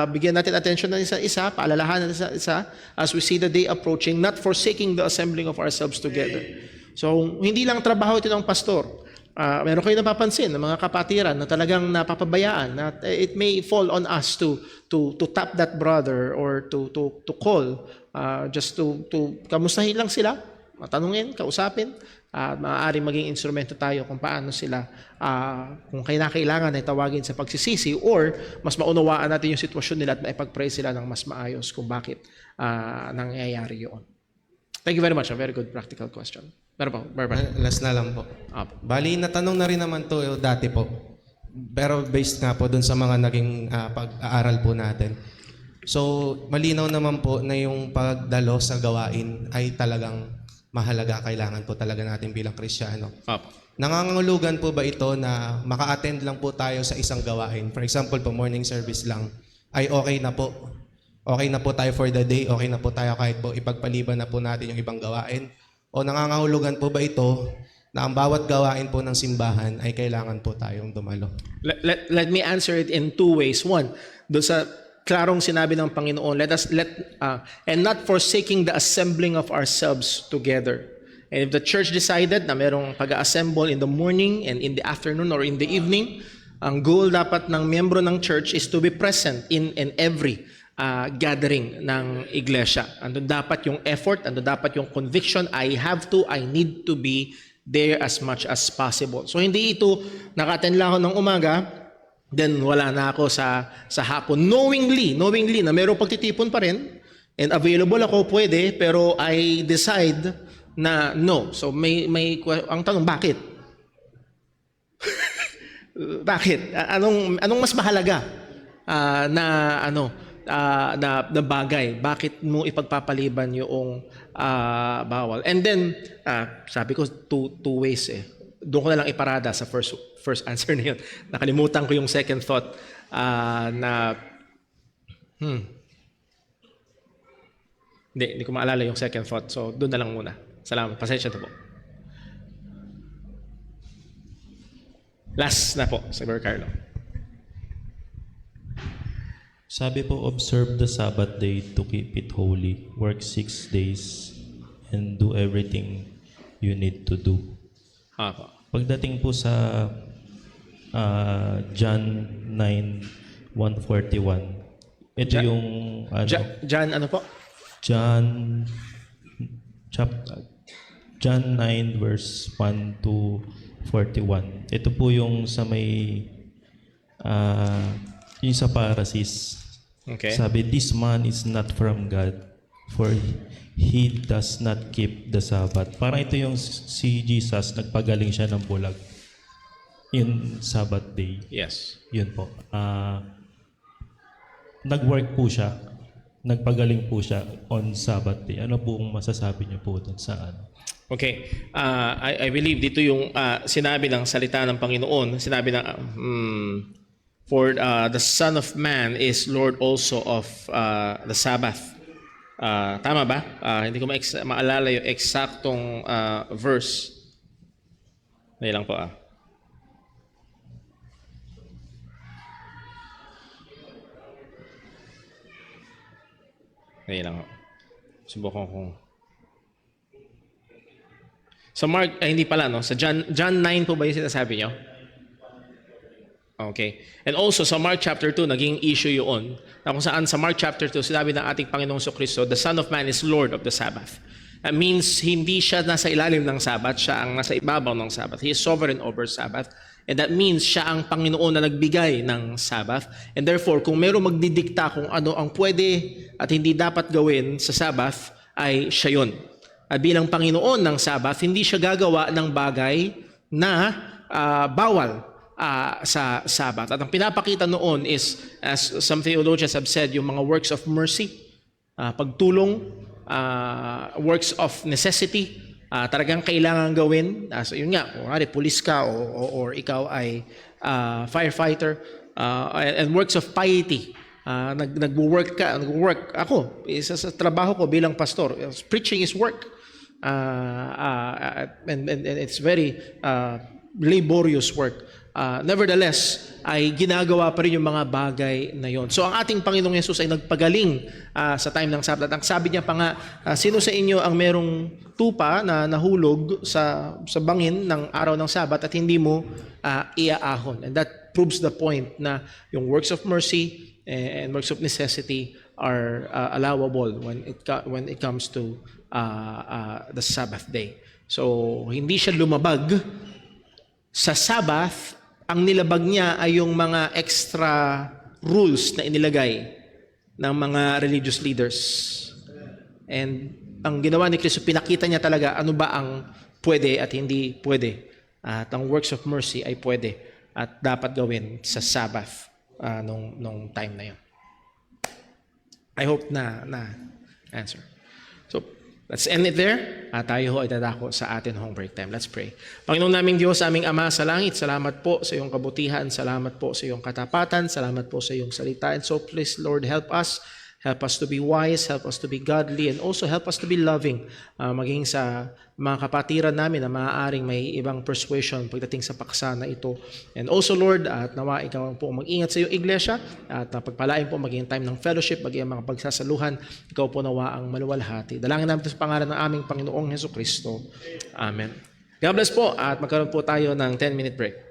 Bigyan natin attention ng isa-isa, paalalahanan ng isa-isa as we see the day approaching, not forsaking the assembling of ourselves together. So, hindi lang trabaho ito ng pastor. Meron kayo napapansin ng mga kapatiran na talagang napapabayaan na it may fall on us to tap that brother or to call just to kamustahin lang sila, matanungin, kausapin, maaaring maging instrumento tayo kung paano sila kung kailangan ay tawagin sa pagsisisi or mas maunawaan natin yung sitwasyon nila at maipag-pray sila ng mas maayos kung bakit nangyayari yun. Thank you very much. A very good practical question. Meron po, Barbara. Last na lang po. Bali, natanong na rin naman to dati po. Pero based nga po dun sa mga naging pag-aaral po natin. So, malinaw naman po na yung pagdalo sa gawain ay talagang mahalaga, kailangan po talaga natin bilang Kristiyano. Nangangahulugan po ba ito na maka-attend lang po tayo sa isang gawain? For example po, morning service lang, ay okay na po. Okay na po tayo for the day, okay na po tayo kahit po ipagpaliban na po natin yung ibang gawain. O nangangahulugan po ba ito na ang bawat gawain po ng simbahan ay kailangan po tayong dumalo? Let me answer it in two ways. One, doon sa klarong sinabi ng Panginoon, and not forsaking the assembling of ourselves together. And if the church decided na merong pag-assemble in the morning and in the afternoon or in the evening, ang goal dapat ng miyembro ng church is to be present in every gathering ng iglesia. Andun dapat yung effort, andun dapat yung conviction, I need to be there as much as possible. So hindi ito naka-attend lang ako ng umaga, then wala na ako sa hapon. Knowingly na mayroong pagtitipon pa rin, and available ako, pwede, pero I decide na no. So ang tanong, bakit? Bakit? Anong mas mahalaga na bagay? Bakit mo ipagpapaliban yung bawal? And then, sabi ko, two ways eh. Doon ko na lang iparada sa first answer na yun. Nakalimutan ko yung second thought Hindi ko maalala yung second thought. So, doon na lang muna. Salamat. Pasensya na po. Last na po, Sir Carlo. Sabi po, observe the Sabbath day to keep it holy. Work 6 days and do everything you need to do. Pagdating po sa John 9:141, ito yung John ano po? John 9 verse 1 to 41. Ito po yung sa may yung sa Pharisees. Okay. Sabi, this man is not from God, for he does not keep the Sabbath. Parang ito yung si Jesus, nagpagaling siya ng bulag. Yun, Sabbath day. Yes. Yun po. Nag-work po siya. Nagpagaling po siya on Sabbath day. Ano po ang masasabi niyo po dun sa ano? Okay. I believe dito yung sinabi ng salita ng Panginoon. Sinabi ng for the Son of Man is Lord also of the Sabbath. Tama ba? Hindi ko maalala yung eksaktong verse. Ngayon lang po Ngayon lang. Subukan kong. Sa Mark, hindi pala, no? Sa John 9 po ba yung sinasabi nyo? Okay. And also, sa Mark chapter 2, naging issue yun. Na kung saan sa Mark chapter 2, sinabi ng ating Panginoong Kristo, the Son of Man is Lord of the Sabbath. That means, hindi siya nasa ilalim ng Sabbath, siya ang nasa ibabaw ng Sabbath. He is sovereign over Sabbath. And that means, siya ang Panginoon na nagbigay ng Sabbath. And therefore, kung mayroong magdidikta kung ano ang pwede at hindi dapat gawin sa Sabbath, ay siya yun. At bilang Panginoon ng Sabbath, hindi siya gagawa ng bagay na bawal sa Sabbath. At ang pinapakita noon is, as some theologians have said, yung mga works of mercy, pagtulong, works of necessity, talagang kailangan gawin. So yun nga, kung pulis ka or ikaw ay firefighter, and works of piety. Nag-work ako sa trabaho ko bilang pastor. Preaching is work. And it's very laborious work. Nevertheless, ay ginagawa pa rin yung mga bagay na yon. So ang ating Panginoong Yesus ay nagpagaling sa time ng Sabat. Ang sabi niya pa nga, sino sa inyo ang merong tupa na nahulog sa bangin ng araw ng Sabat at hindi mo iaahon? And that proves the point na yung works of mercy and works of necessity are allowable when it comes to the Sabbath day. So hindi siya lumabag sa Sabbath. Ang nilabag niya ay yung mga extra rules na inilagay ng mga religious leaders. And ang ginawa ni Kristo, pinakita niya talaga ano ba ang pwede at hindi pwede. At ang works of mercy ay pwede at dapat gawin sa Sabbath nung time na yun. I hope na answer. So, let's end it there. At tayo ay dadako sa atin home break time. Let's pray. Panginoon naming Diyos, aming Ama sa langit, salamat po sa iyong kabutihan, salamat po sa iyong katapatan, salamat po sa iyong salita. And so please, Lord, help us to be wise, help us to be godly, and also help us to be loving. Maging sa mga kapatiran namin na maaaring may ibang persuasion pagdating sa paksa na ito. And also, Lord, at nawa ikaw po mag-ingat sa iyong iglesia at pagpalain po maging time ng fellowship, maging mga pagsasaluhan. Ikaw po nawa ang maluwalhati. Dalangin namin sa pangalan ng aming Panginoong Hesukristo. Amen. God bless po at magkaroon po tayo ng 10-minute break.